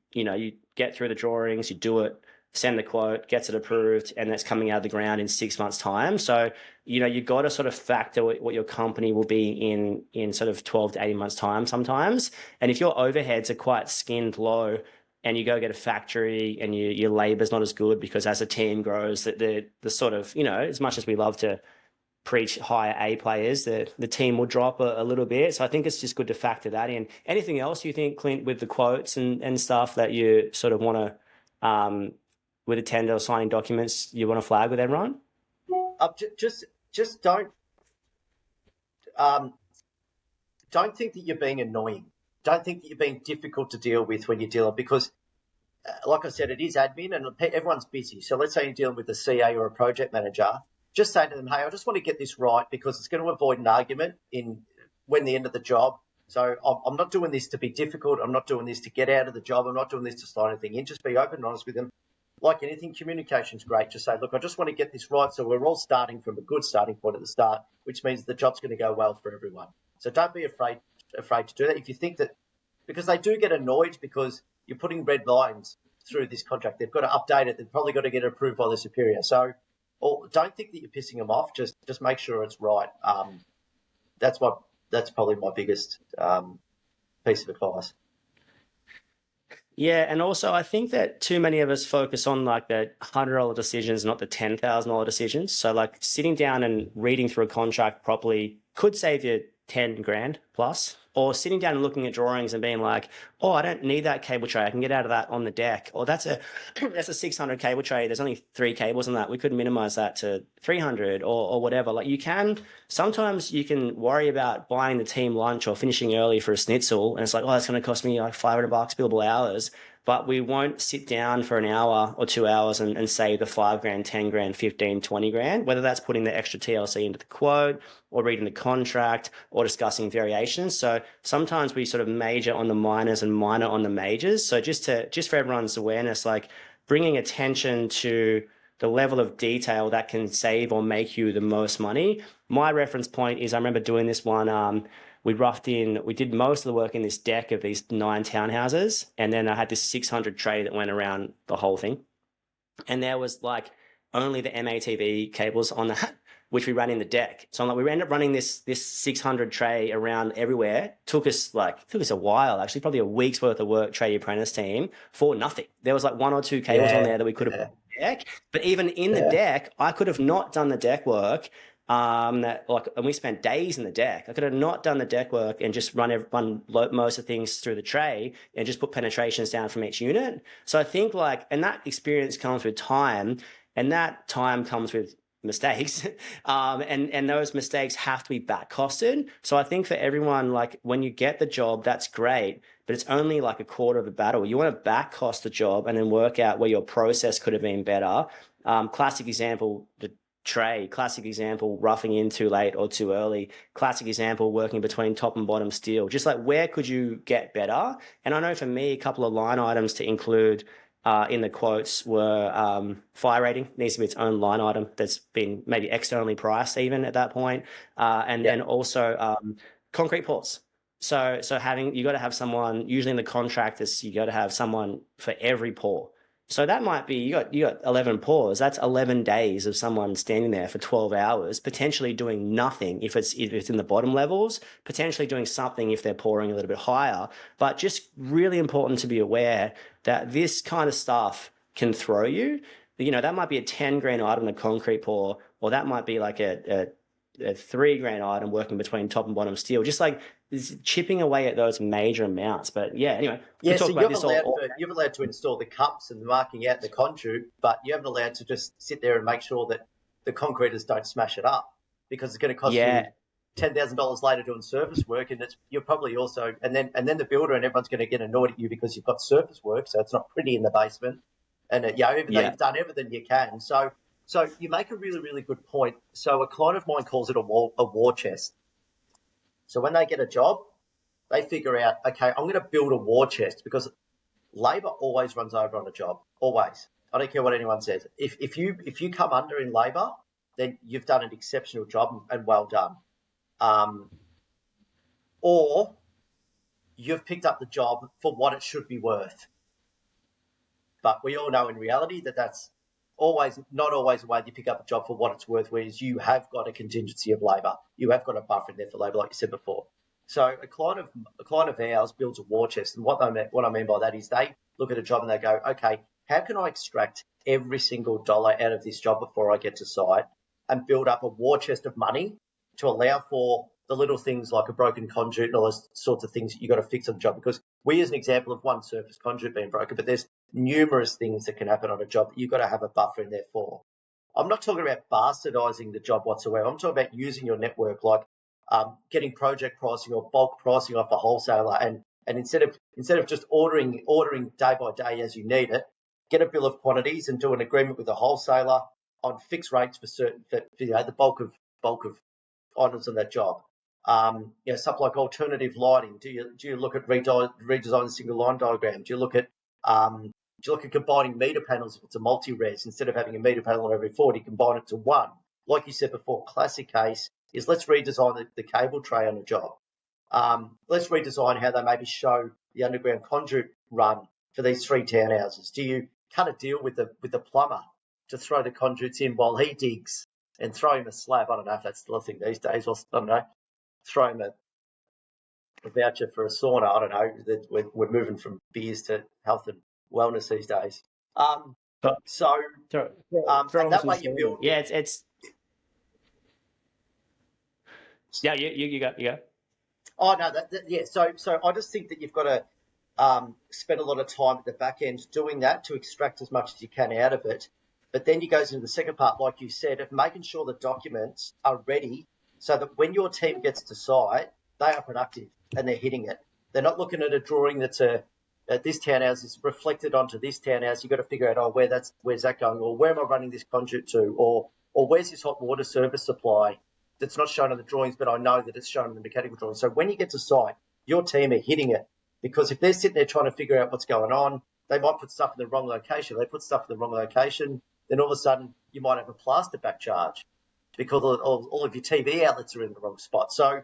get through the drawings, you do it, send the quote, gets it approved, and that's coming out of the ground in 6 months' time. So you got to sort of factor what your company will be in sort of 12 to 18 months' time sometimes. And if your overheads are quite skinned low and you go get a factory and your labor's not as good because as a team grows, that the sort of, as much as we love to preach higher A players, the team will drop a little bit. So I think it's just good to factor that in. Anything else you think, Clint, with the quotes and stuff that you sort of want with a tender or signing documents, you want to flag with everyone? just um, don't think that you're being annoying. Don't think that you're being difficult to deal with when you're dealing because, like I said, it is admin and everyone's busy. So let's say you're dealing with a CA or a project manager. Just say to them, hey, I just want to get this right because it's going to avoid an argument in when the end of the job. So I'm not doing this to be difficult. I'm not doing this to get out of the job. I'm not doing this to slide anything in. Just be open and honest with them. Like anything, communication's great. Just say, look, I just want to get this right. So we're all starting from a good starting point at the start, which means the job's going to go well for everyone. So don't be afraid to do that. If you think that, because they do get annoyed because you're putting red lines through this contract, they've got to update it. They've probably got to get it approved by the superior. So, or don't think that you're pissing them off. Just make sure it's right. That's probably my biggest piece of advice. Yeah, and also I think that too many of us focus on like the $100 decisions, not the $10,000 decisions. So like sitting down and reading through a contract properly could save you 10 grand plus, or sitting down and looking at drawings and being like, oh, I don't need that cable tray. I can get out of that on the deck. Or that's a that's a 600 cable tray. There's only 3 cables on that. We could minimize that to 300 or whatever. Like sometimes you can worry about buying the team lunch or finishing early for a schnitzel. And it's like, oh, that's going to cost me like $500 billable hours. But we won't sit down for an hour or 2 hours and save the 5 grand, 10 grand, 15, 20 grand, whether that's putting the extra TLC into the quote or reading the contract or discussing variations. So sometimes we sort of major on the minors and minor on the majors. So just for everyone's awareness, like bringing attention to the level of detail that can save or make you the most money. My reference point is I remember doing this one. We did most of the work in this deck of these 9 townhouses, and then I had this 600 tray that went around the whole thing, and there was like only the MATV cables on that, which we ran in the deck. So I'm like, we ended up running this 600 tray around everywhere. Took us a while, actually, probably a week's worth of work, Trade Apprentice team, for nothing. There was like 1 or 2 cables on there that we could have put in the deck, but even in the deck, I could have not done the deck work. And we spent days in the deck. I could have not done the deck work and just run most of things through the tray and just put penetrations down from each unit. So I think and that experience comes with time, and that time comes with mistakes. And those mistakes have to be back costed. So I think for everyone, like when you get the job, that's great, but it's only like a quarter of the battle. You want to back cost the job and then work out where your process could have been better. Classic example, the tray, classic example, roughing in too late or too early, classic example, working between top and bottom steel, just like where could you get better? And I know for me, a couple of line items to include in the quotes were fire rating needs to be its own line item that's been maybe externally priced even at that point. Then also concrete pours. So you got to have someone, usually in the contract, you got to have someone for every pour. So that might be you got 11 pours. That's 11 days of someone standing there for 12 hours, potentially doing nothing if it's in the bottom levels, potentially doing something if they're pouring a little bit higher. But just really important to be aware that this kind of stuff can throw you. That might be a 10 grand item in a concrete pour, or that might be like a 3 grand item working between top and bottom steel. Just like chipping away at those major amounts. But yeah, anyway, we Yeah, so talk about this all. you're allowed to install the cups and marking out the conduit, but you haven't allowed to just sit there and make sure that the concreters don't smash it up, because it's going to cost you Yeah, $10,000 later doing surface work, and you're probably also and then the builder and everyone's going to get annoyed at you because you've got surface work, so it's not pretty in the basement, and even though yeah. you've done everything you can, so you make a really really good point. So a client of mine calls it a war chest. So when they get a job, they figure out, okay, I'm going to build a war chest, because labour always runs over on a job, always. I don't care what anyone says. If you come under in labour, then you've done an exceptional job and well done. Or you've picked up the job for what it should be worth. But we all know in reality that that's not always the way you pick up a job for what it's worth, whereas you have got a contingency of labour. You have got a buffer in there for labour, like you said before. So a client of ours builds a war chest, and what I mean by that is they look at a job and they go, okay, how can I extract every single dollar out of this job before I get to site, and build up a war chest of money to allow for the little things like a broken conduit and all those sorts of things that you've got to fix on the job. Because we use an example of one surface conduit being broken, but there's numerous things that can happen on a job that you've got to have a buffer in there for. I'm not talking about bastardizing the job whatsoever. I'm talking about using your network, like getting project pricing or bulk pricing off a wholesaler, and instead of just ordering day by day as you need it, get a bill of quantities and do an agreement with a wholesaler on fixed rates for the bulk of items on that job. Stuff like alternative lighting. Do you look at redesign the single line diagram? Do you look at combining meter panels if it's a multi-res? Instead of having a meter panel on every 40, combine it to one. Like you said before, classic case is let's redesign the cable tray on a job. Let's redesign how they maybe show the underground conduit run for these 3 townhouses. Do you cut a deal with the plumber to throw the conduits in while he digs and throw him a slab? I don't know if that's still a thing these days, or I don't know. Throw him a voucher for a sauna. I don't know. We're moving from beers to health and wellness these days. But So and that way you build. Yeah, it's yeah. You go. Oh no, yeah. So I just think that you've got to spend a lot of time at the back end doing that to extract as much as you can out of it. But then you goes into the second part, like you said, of making sure the documents are ready so that when your team gets to site, they are productive and they're hitting it. They're not looking at a drawing that's this townhouse is reflected onto this townhouse. You've got to figure out, where's that going, or where am I running this conduit to, or where's this hot water service supply that's not shown on the drawings, but I know that it's shown in the mechanical drawings. So when you get to site, your team are hitting it, because if they're sitting there trying to figure out what's going on, they might put stuff in the wrong location. They put stuff in the wrong location, then all of a sudden you might have a plaster back charge because all of your TV outlets are in the wrong spot. So,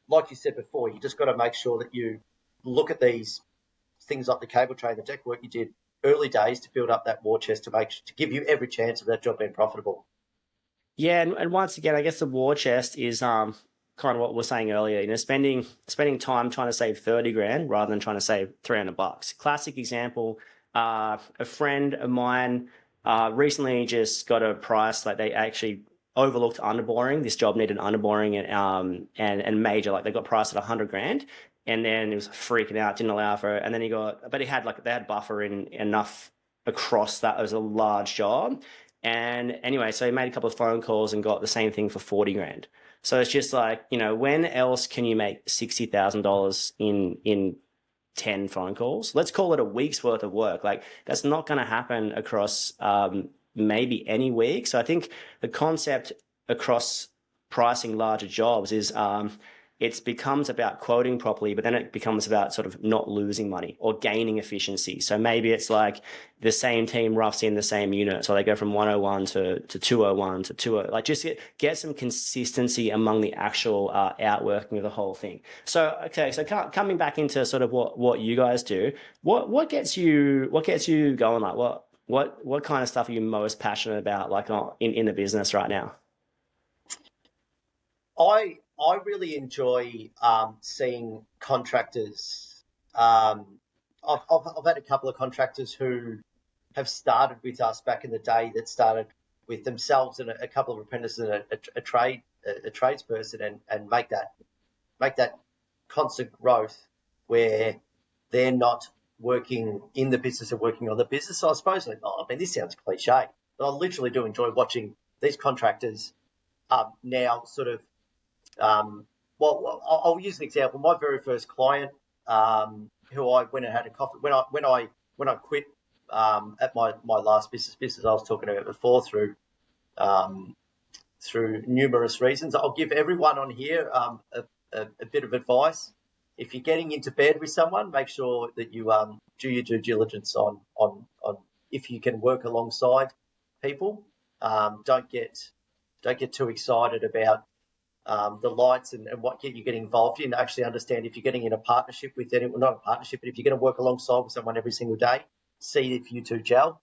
like you said before, you just got to make sure that you look at these things like the cable tray and the deck work you did early days to build up that war chest to give you every chance of that job being profitable. Yeah, and once again, I guess the war chest is kind of what we were saying earlier. Spending time trying to save 30 grand rather than trying to save $300. Classic example. A friend of mine recently just got a price, like they actually overlooked underboring. This job needed underboring and major, like they got priced at 100 grand, and then he was freaking out, didn't allow for it, and then they had buffer in enough across that. It was a large job. And anyway, so he made a couple of phone calls and got the same thing for 40 grand. So it's just like, when else can you make $60,000 in 10 phone calls? Let's call it a week's worth of work. Like, that's not going to happen across maybe any week. So I think the concept across pricing larger jobs is, it becomes about quoting properly, but then it becomes about sort of not losing money or gaining efficiency. So maybe it's like the same team roughs in the same unit. So they go from 101 to 201 to 20, like just get some consistency among the actual outworking of the whole thing. So, okay. So coming back into sort of what you guys do, what gets you going? Like what kind of stuff are you most passionate about, like in the business right now? I really enjoy seeing contractors. I've had a couple of contractors who have started with us back in the day that started with themselves and a couple of apprentices and a tradesperson and make that constant growth where they're not working in the business of working on the business. So I suppose, I mean, this sounds cliche, but I literally do enjoy watching these contractors now sort of well, I'll use an example. My very first client, who I went and had a coffee when I quit at my last business I was talking about before through numerous reasons. I'll give everyone on here a bit of advice. If you're getting into bed with someone, make sure that you do your due diligence on if you can work alongside people. Don't get too excited about the lights and what you're getting involved in. Actually understand if you're getting in a partnership with anyone, not a partnership, but if you're going to work alongside with someone every single day, see if you two gel.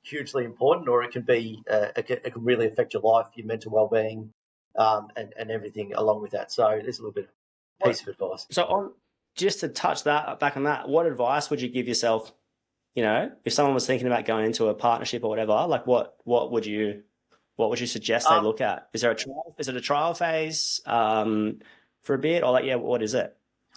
Hugely important, or it can be it can really affect your life, your mental well-being, and everything along with that. So there's a little bit of piece of advice. So on just to touch that back on that, what advice would you give yourself? You know, if someone was thinking about going into a partnership or whatever, like what would you suggest they look at? Is it a trial phase for a bit, or like what is it?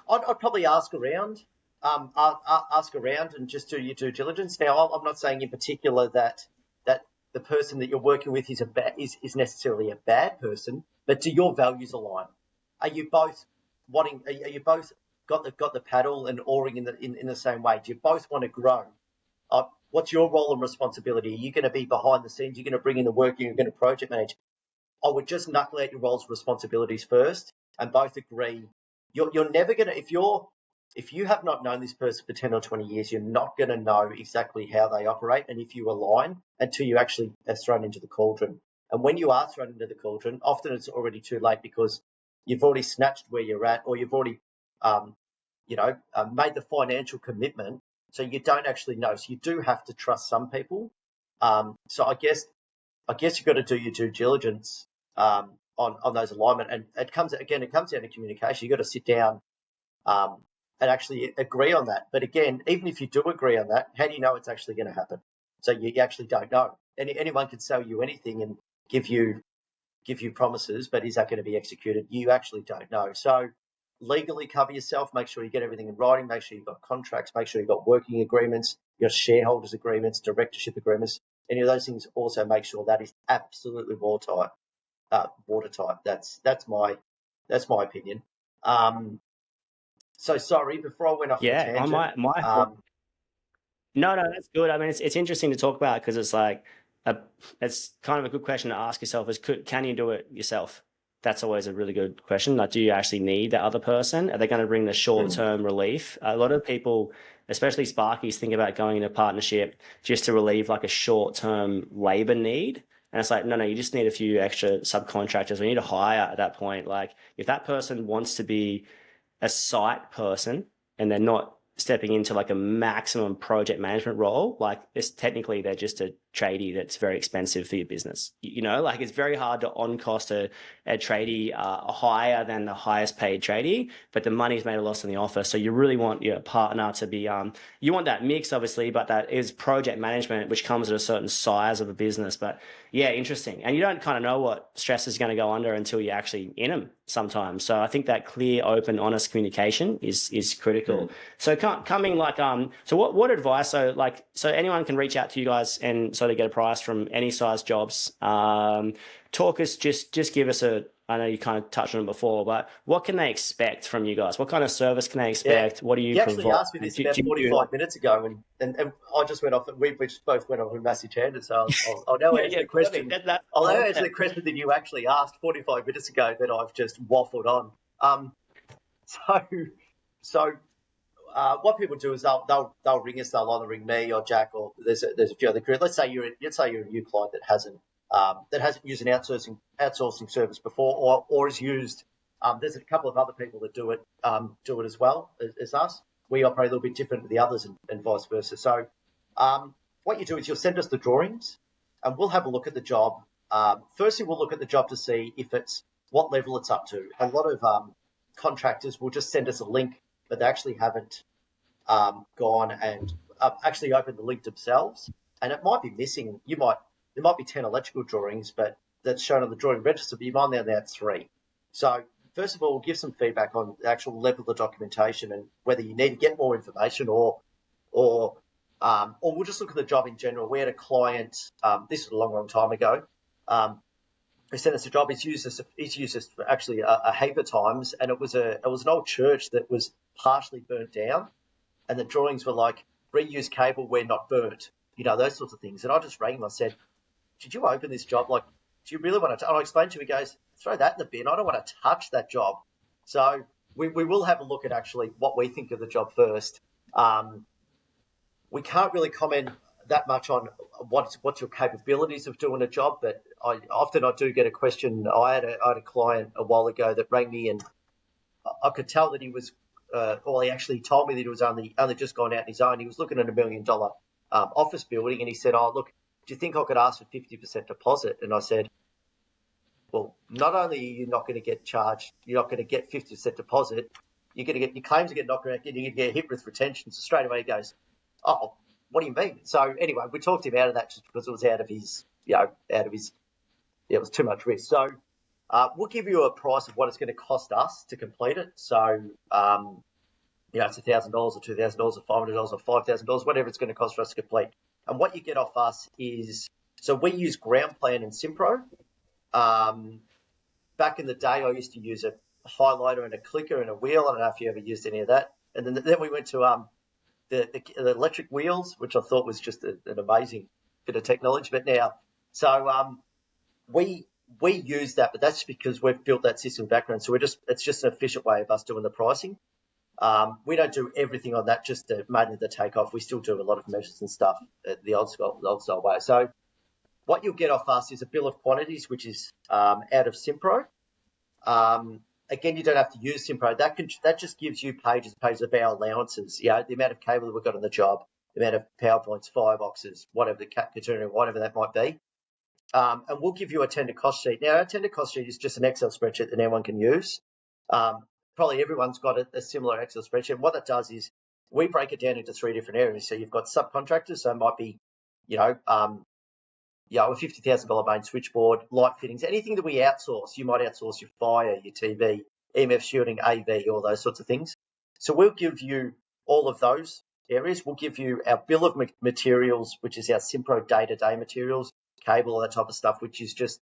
I'd probably ask around. Ask around and just do your due diligence. Now, I'm not saying in particular that the person that you're working with is necessarily a bad person, but do your values align? Are you both wanting? Are you both got the paddle and oaring in the same way? Do you both want to grow? What's your role and responsibility? Are you going to be behind the scenes? You're going to bring in the work. You're going to project manage. I would just knuckle out your roles and responsibilities first, and both agree. You're never going to if you have not known this person for 10 or 20 years, you're not going to know exactly how they operate and if you align until you actually are thrown into the cauldron. And when you are thrown into the cauldron, often it's already too late because you've already snatched where you're at, or you've already, made the financial commitment. So you don't actually know. So you do have to trust some people. So I guess you've got to do your due diligence on those alignment. And it comes down to communication. You've got to sit down and actually agree on that. But again, even if you do agree on that, how do you know it's actually going to happen? So you actually don't know. Anyone can sell you anything and give you promises, but is that going to be executed? You actually don't know. So legally cover yourself, make sure you get everything in writing, make sure you've got contracts, make sure you've got working agreements, your shareholders agreements, directorship agreements, any of those things. Also make sure that is absolutely watertight. That's my opinion. So sorry, before I went off on a tangent. No, that's good. I mean, it's interesting to talk about because it's like it's kind of a good question to ask yourself: can you do it yourself? That's always a really good question. Like, do you actually need the other person? Are they going to bring the short-term relief? A lot of people, especially Sparkies, think about going into a partnership just to relieve like a short-term labor need. And it's like, no, you just need a few extra subcontractors. We need to hire at that point. Like, if that person wants to be a site person and they're not stepping into like a maximum project management role, like this, technically they're just a tradie that's very expensive for your business. You know, like it's very hard to on cost a tradie higher than the highest paid tradie, but the money's made a loss in the office. So you really want your partner to be, you want that mix obviously, but that is project management, which comes at a certain size of a business. But yeah, interesting. And you don't kind of know what stress is going to go under until you're actually in them sometimes. So I think that clear, open, honest communication is critical. So coming like, so what advice, so anyone can reach out to you guys and so they get a price from any size jobs. Talk us, just give us I know you kind of touched on it before, but what can they expect from you guys? What kind of service can they expect? What do you provide? You actually asked me this about 45 minutes ago, and I just went off, and we just both went off a massive tangent. So I'll now answer the question. I'll now answer the question that you actually asked 45 minutes ago that I've just waffled on. So, so what people do is they'll ring us. They'll either ring me or Jack, or there's a few other crew. Let's say you're a new client that hasn't used an outsourcing service before, or is used. There's a couple of other people that do it as well as us. We operate a little bit different to the others, and vice versa. So, what you do is you'll send us the drawings, and we'll have a look at the job. Firstly, we'll look at the job to see if it's what level it's up to. A lot of contractors will just send us a link, but they actually haven't gone and actually opened the link themselves, and it might be missing. There might be 10 electrical drawings, but that's shown on the drawing register, but you might now have 3. So first of all, we'll give some feedback on the actual level of documentation and whether you need to get more information or we'll just look at the job in general. We had a client, this was a long time ago, who sent us a job. He's used this for actually a heap of times, and it was an old church that was partially burnt down, and the drawings were like reuse cable where not burnt, those sorts of things. And I just rang him. I said, "Did you open this job? Like, do you really want to?" And I explained to him. He goes, "Throw that in the bin. I don't want to touch that job." So we will have a look at actually what we think of the job first. We can't really comment that much on what's your capabilities of doing a job, but I do get a question. I had a client a while ago that rang me, and I could tell that he was, he actually told me that he was only just gone out on his own. He was looking at $1 million office building, and he said, "Oh, look, do you think I could ask for 50% deposit?" And I said, "Well, not only are you not going to get charged, you're not going to get 50% deposit, you're going to get your claims are getting knocked around, you're going to get hit with retention." So straight away he goes, "Oh, what do you mean?" So anyway, we talked him out of that just because it was out of his, it was too much risk. So we'll give you a price of what it's going to cost us to complete it. So, it's $1,000 or $2,000 or $500 or $5,000, whatever it's going to cost for us to complete. And what you get off us is, so we use Ground Plan and Simpro. Back in the day, I used to use a highlighter and a clicker and a wheel. I don't know if you ever used any of that. And then we went to the electric wheels, which I thought was just an amazing bit of technology. But now, so we use that, but that's because we've built that system background. So it's just an efficient way of us doing the pricing. We don't do everything on that, just mainly the takeoff. We still do a lot of measures and stuff the old style way. So what you'll get off us is a bill of quantities, which is out of Simpro. Again, you don't have to use Simpro. That just gives you pages of our allowances. The amount of cable that we've got on the job, the amount of PowerPoints, fireboxes, whatever the catenary, whatever that might be. And we'll give you a tender cost sheet. Now, our tender cost sheet is just an Excel spreadsheet that anyone can use. Probably everyone's got a similar Excel spreadsheet. And what that does is we break it down into 3 different areas. So you've got subcontractors. So it might be, a $50,000 main switchboard, light fittings, anything that we outsource. You might outsource your fire, your TV, EMF shielding, AV, all those sorts of things. So we'll give you all of those areas. We'll give you our bill of materials, which is our Simpro day-to-day materials, cable, all that type of stuff, which is just,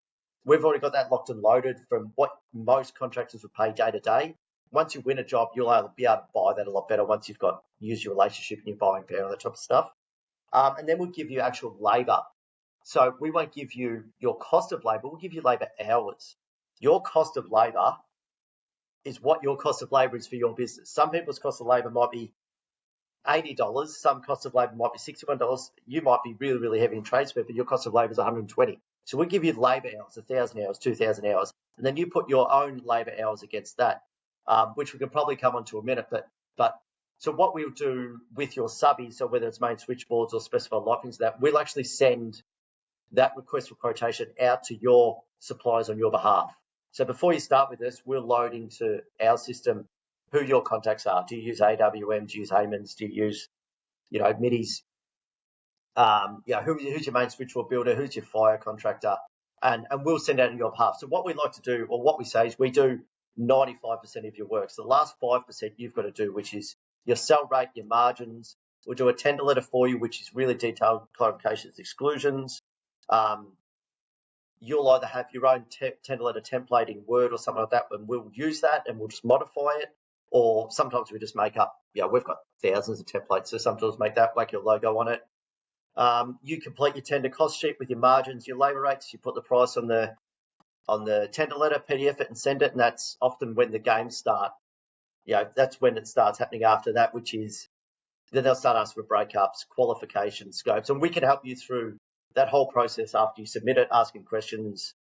we've already got that locked and loaded from what most contractors would pay day-to-day. Once you win a job, you'll be able to buy that a lot better once you've used your relationship and your buying power and that type of stuff. And then we'll give you actual labour. So we won't give you your cost of labour, we'll give you labour hours. Your cost of labour is what your cost of labour is for your business. Some people's cost of labour might be $80, some cost of labour might be $61. You might be really, really heavy in tradesmen, but your cost of labour is $120. So we'll give you labour hours, 1,000 hours, 2,000 hours, and then you put your own labour hours against that, which we can probably come on to a minute. But so what we'll do with your subbies, so whether it's main switchboards or specified lightings, that we'll actually send that request for quotation out to your suppliers on your behalf. So before you start with this, we'll load into our system who your contacts are. Do you use AWM? Do you use Haymans? Do you use, Middies? Who's your main switchboard builder? Who's your fire contractor? And we'll send out on your behalf. So what we like to do, or what we say, is we do 95% of your work. So the last 5% you've got to do, which is your sell rate, your margins. We'll do a tender letter for you, which is really detailed clarifications, exclusions. You'll either have your own tender letter template in Word or something like that, and we'll use that and we'll just modify it. Or sometimes we just make up, we've got thousands of templates, so sometimes make that, whack your logo on it. You complete your tender cost sheet with your margins, your labour rates, you put the price on the tender letter, PDF it and send it, and that's often when the games start. That's when it starts happening after that, which is then they'll start asking for breakups, qualification scopes, and we can help you through that whole process after you submit it, asking questions.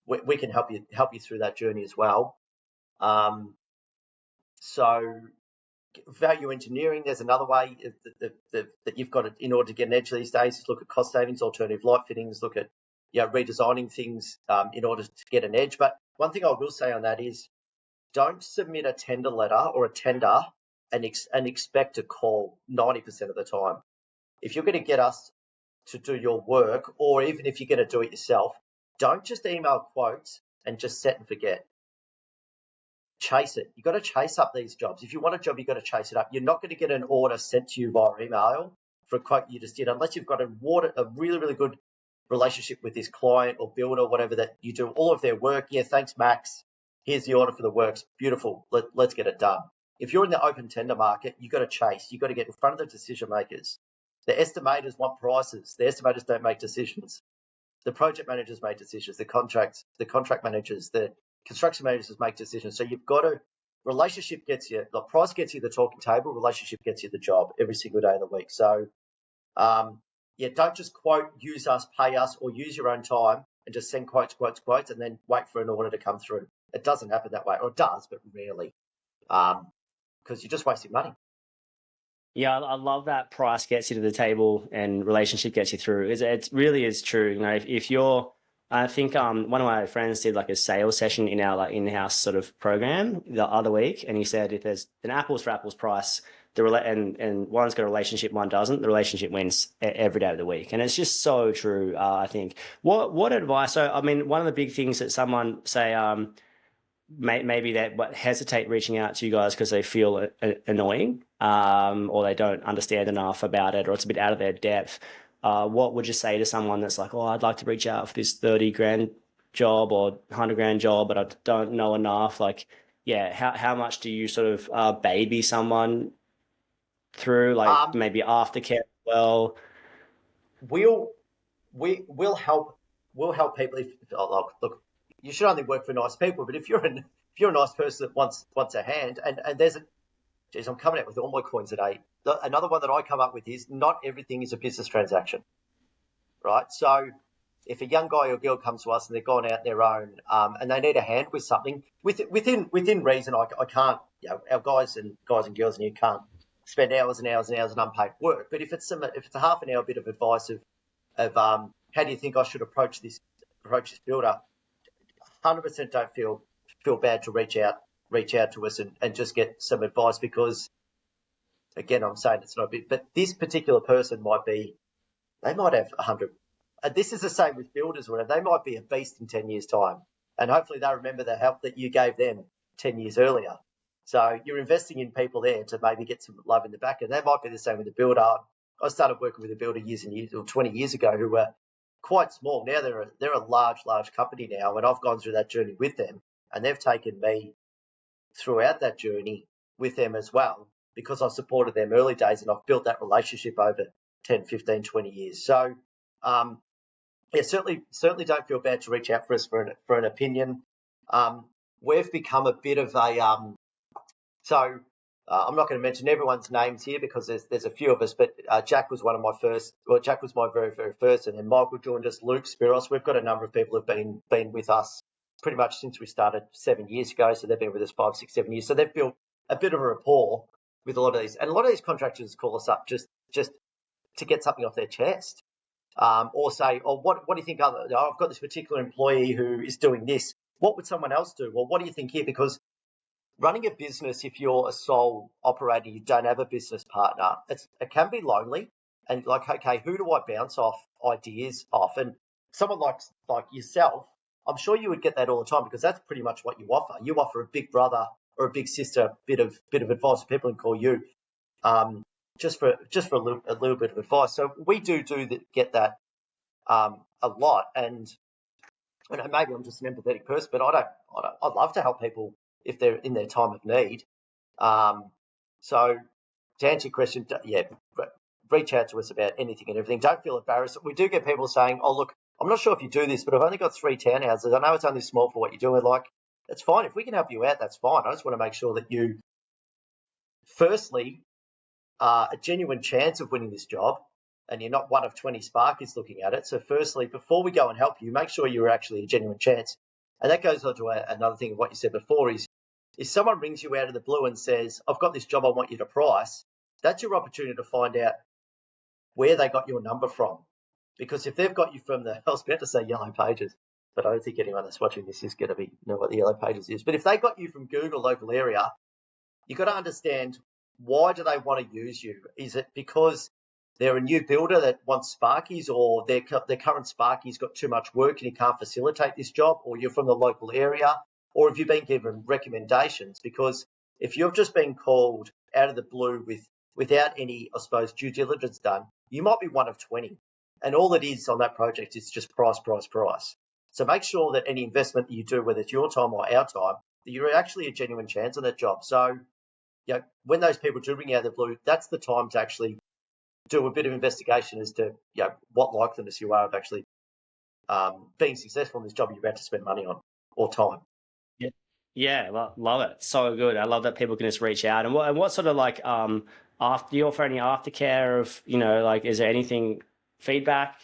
We can help you through that journey as well. So value engineering, there's another way that you've got to, in order to get an edge these days, is look at cost savings, alternative light fittings, look at redesigning things in order to get an edge. But one thing I will say on that is don't submit a tender letter or a tender and expect a call 90% of the time. If you're going to get us to do your work, or even if you're going to do it yourself, don't just email quotes and just set and forget. Chase it. You've got to chase up these jobs. If you want a job, you've got to chase it up. You're not going to get an order sent to you via email for a quote you just did, unless you've got a really, really good relationship with this client or builder or whatever, that you do all of their work. Yeah, thanks, Max. Here's the order for the works. Beautiful. Let's get it done. If you're in the open tender market, you've got to chase. You've got to get in front of the decision makers. The estimators want prices. The estimators don't make decisions. The project managers make decisions. The contract managers, the construction managers make decisions. So you've got to, relationship gets you, the price gets you the talking table, relationship gets you the job every single day of the week. So, don't just quote, use us, pay us, or use your own time and just send quotes, and then wait for an order to come through. It doesn't happen that way, or it does, but rarely, because you're just wasting money. Yeah, I love that price gets you to the table and relationship gets you through. It really is true. If you're, I think one of my friends did like a sales session in our in-house sort of program the other week, and he said if there's an apples for apples price, and one's got a relationship, one doesn't, the relationship wins every day of the week, and it's just so true. I think what advice? So I mean, one of the big things that someone say. Maybe that hesitate reaching out to you guys because they feel annoying, or they don't understand enough about it, or it's a bit out of their depth. What would you say to someone that's like, oh, I'd like to reach out for this 30 grand job or 100 grand job, but I don't know enough? Like, how much do you sort of baby someone through, like maybe aftercare as well? We'll help people if look, you should only work for nice people, but if you're a nice person that wants a hand, and there's geez, I'm coming out with all my coins today. Another one that I come up with is not everything is a business transaction, right? So if a young guy or girl comes to us and they've gone out their own, and they need a hand with something within reason, I can't, our guys and girls and you can't spend hours and hours and hours of unpaid work. But if it's a half an hour bit of advice of how do you think I should approach this builder, 100% don't feel bad to reach out to us and just get some advice, because again, I'm saying it's not a bit, but this particular person they might have 100. And this is the same with builders, where they might be a beast in 10 years' time, and hopefully they remember the help that you gave them 10 years earlier. So you're investing in people there to maybe get some love in the back, and that might be the same with the builder. I started working with a builder 20 years ago who were quite small. Now they're a large company now, and I've gone through that journey with them, and they've taken me throughout that journey with them as well, because I supported them early days, and I've built that relationship over 10, 15, 20 years. So certainly don't feel bad to reach out for us for an opinion. We've become a bit of a I'm not going to mention everyone's names here because there's a few of us, but Jack was one of my first. Well, Jack was my very, very first, and then Michael joined us, Luke, Spiros. We've got a number of people who've been with us pretty much since we started 7 years ago. So they've been with us 5, 6, 7 years. So they've built a bit of a rapport with a lot of these, and a lot of these contractors call us up just to get something off their chest, or say, "Oh, what do you think? I've got this particular employee who is doing this. What would someone else do? Well, what do you think here?" Because running a business, if you're a sole operator, you don't have a business partner, it can be lonely. And like, okay, who do I bounce ideas off? And someone like yourself, I'm sure you would get that all the time, because that's pretty much what you offer. You offer a big brother or a big sister bit of advice. People can call you just for a little bit of advice. So we do get that a lot. And maybe I'm just an empathetic person, but I'd love to help people if they're in their time of need. So to answer your question, reach out to us about anything and everything. Don't feel embarrassed. We do get people saying, "Oh, look, I'm not sure if you do this, but I've only got 3 townhouses. I know it's only small for what you're doing. Like, that's fine. If we can help you out, that's fine. I just want to make sure that you, firstly, are a genuine chance of winning this job, and you're not one of 20 Sparkies looking at it. So firstly, before we go and help you, make sure you're actually a genuine chance. And that goes on to another thing of what you said before is, if someone rings you out of the blue and says, I've got this job I want you to price, that's your opportunity to find out where they got your number from. Because if they've got you from I was about to say Yellow Pages, but I don't think anyone that's watching this is going to know what the Yellow Pages is. But if they got you from Google local area, you've got to understand, why do they want to use you? Is it because they're a new builder that wants Sparkies, or their current Sparkies got too much work and he can't facilitate this job, or you're from the local area, or have you been given recommendations? Because if you've just been called out of the blue without any, I suppose, due diligence done, you might be one of 20. And all it is on that project is just price, price, price. So make sure that any investment that you do, whether it's your time or our time, that you're actually a genuine chance on that job. So, when those people do bring out the blue, that's the time to actually do a bit of investigation as to what likeliness you are of actually being successful in this job you're about to spend money on or time. Yeah, love it. So good. I love that people can just reach out. And what sort of like after, do you offer any aftercare of, like, is there anything feedback?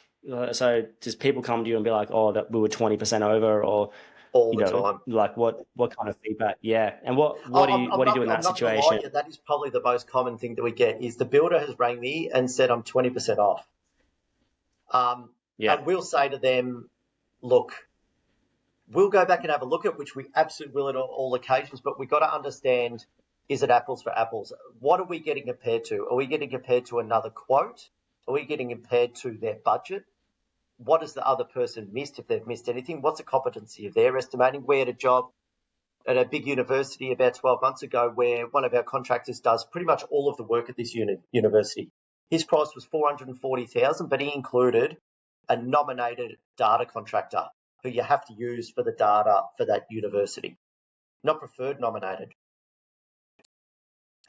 So does people come to you and be like, oh, that we were 20% over, or all the time? Like what kind of feedback? Yeah. And what do you do in that situation? Lie, that is probably the most common thing that we get is the builder has rang me and said, I'm 20% off. And we'll say to them, look, we'll go back and have a look at, which we absolutely will at all occasions, but we've got to understand, is it apples for apples? What are we getting compared to? Are we getting compared to another quote? Are we getting compared to their budget? What has the other person missed, if they've missed anything? What's the competency of their estimating? We had a job at a big university about 12 months ago where one of our contractors does pretty much all of the work at this university. His price was $440,000, but he included a nominated data contractor who you have to use for the data for that university, not preferred, nominated.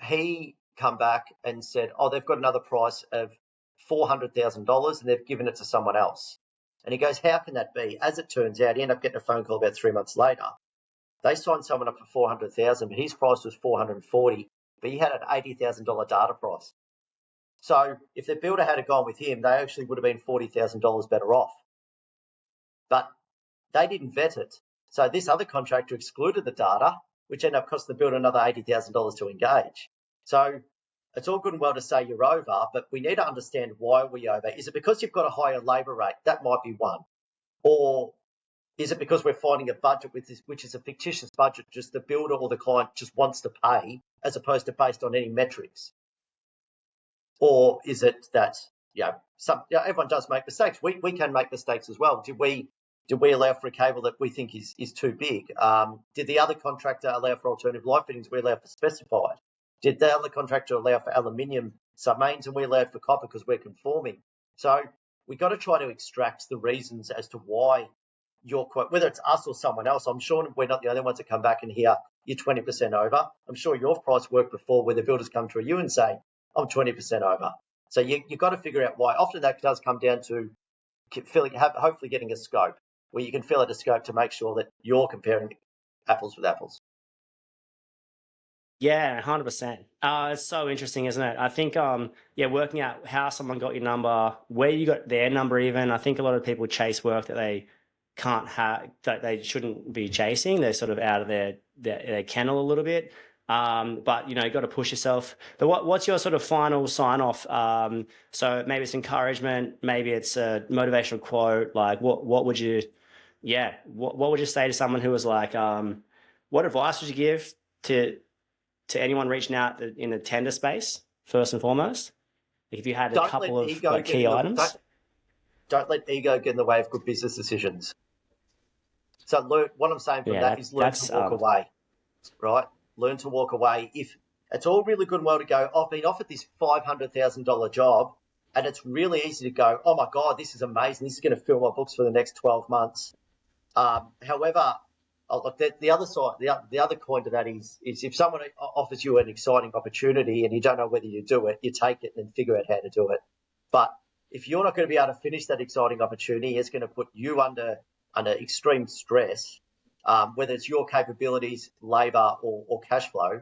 He come back and said, oh, they've got another price of $400,000 and they've given it to someone else. And he goes, how can that be? As it turns out, he ended up getting a phone call about 3 months later. They signed someone up for $400,000, but his price was $440,000, but he had an $80,000 data price. So if the builder had gone with him, they actually would have been $40,000 better off. But they didn't vet it. So this other contractor excluded the data, which ended up costing the builder another $80,000 to engage. So it's all good and well to say you're over, but we need to understand why we're over. Is it because you've got a higher labour rate? That might be one. Or is it because we're finding a budget with this, which is a fictitious budget, just the builder or the client just wants to pay, as opposed to based on any metrics? Or is it that everyone does make mistakes? We can make mistakes as well. Did we allow for a cable that we think is too big? Did the other contractor allow for alternative light fittings? We allow for specified. Did the other contractor allow for aluminium submains and we allowed for copper because we're conforming? So we got to try to extract the reasons as to why your quote, whether it's us or someone else. I'm sure we're not the only ones that come back and hear you're 20% over. I'm sure your price worked before where the builders come to you and say, I'm 20% over. So you've got to figure out why. Often that does come down to hopefully getting a scope where you can fill out a scope to make sure that you're comparing apples with apples. Yeah, 100%. It's so interesting, isn't it? I think, working out how someone got your number, where you got their number even. I think a lot of people chase work that they can't have, that they shouldn't be chasing. They're sort of out of their kennel a little bit. But, you got to push yourself. But what's your sort of final sign off? So maybe it's encouragement, maybe it's a motivational quote. Like what would you say to someone who was like, what advice would you give to anyone reaching out in the tender space, first and foremost? If you had a couple of key items. Don't let ego get in the way of good business decisions. So what I'm saying from that is learn to walk away, right? Learn to walk away. If it's all really good and well to go, I've been offered this $500,000 job and it's really easy to go, oh my God, this is amazing. This is going to fill my books for the next 12 months. However, the other side, the other coin to that is if someone offers you an exciting opportunity and you don't know whether you do it, you take it and figure out how to do it. But if you're not going to be able to finish that exciting opportunity, it's going to put you under extreme stress, whether it's your capabilities, labour, or cash flow.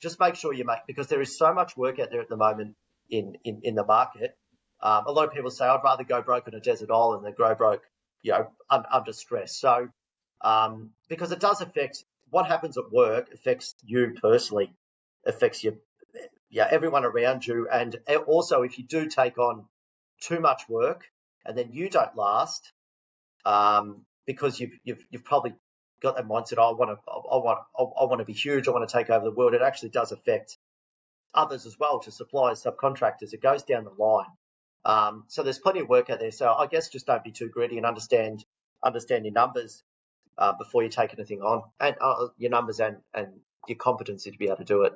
Just make sure you make, because there is so much work out there at the moment in the market. A lot of people say, I'd rather go broke on a desert island than go broke, under stress. So, because it does affect what happens at work, affects you personally, affects everyone around you, and also if you do take on too much work and then you don't last, because you've probably got that mindset. I want to be huge. I want to take over the world. It actually does affect others as well, to suppliers, subcontractors. It goes down the line. So there's plenty of work out there. So I guess just don't be too greedy and understand your numbers before you take anything on, and your numbers and your competency to be able to do it.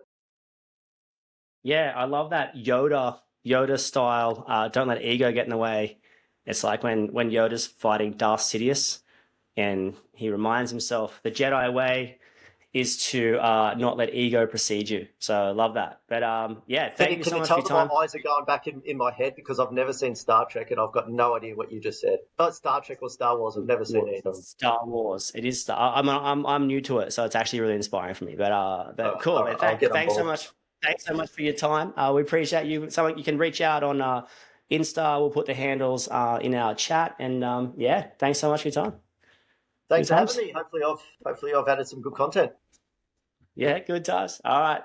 Yeah, I love that Yoda style. Don't let ego get in the way. It's like when Yoda's fighting Darth Sidious, and he reminds himself the Jedi way is to not let ego precede you. So I love that. But yeah, thank you so much for your time. My eyes are going back in my head because I've never seen Star Trek and I've got no idea what you just said. Not Star Trek or Star Wars. I've never seen either. Star Wars. It is I'm new to it, so it's actually really inspiring for me. But cool. Right, Thanks so much. Thanks so much for your time. We appreciate you. Someone you can reach out on Insta. We'll put the handles in our chat. And yeah, thanks so much for your time. Thanks for having me. Hopefully I've added some good content. Yeah, good times. All right.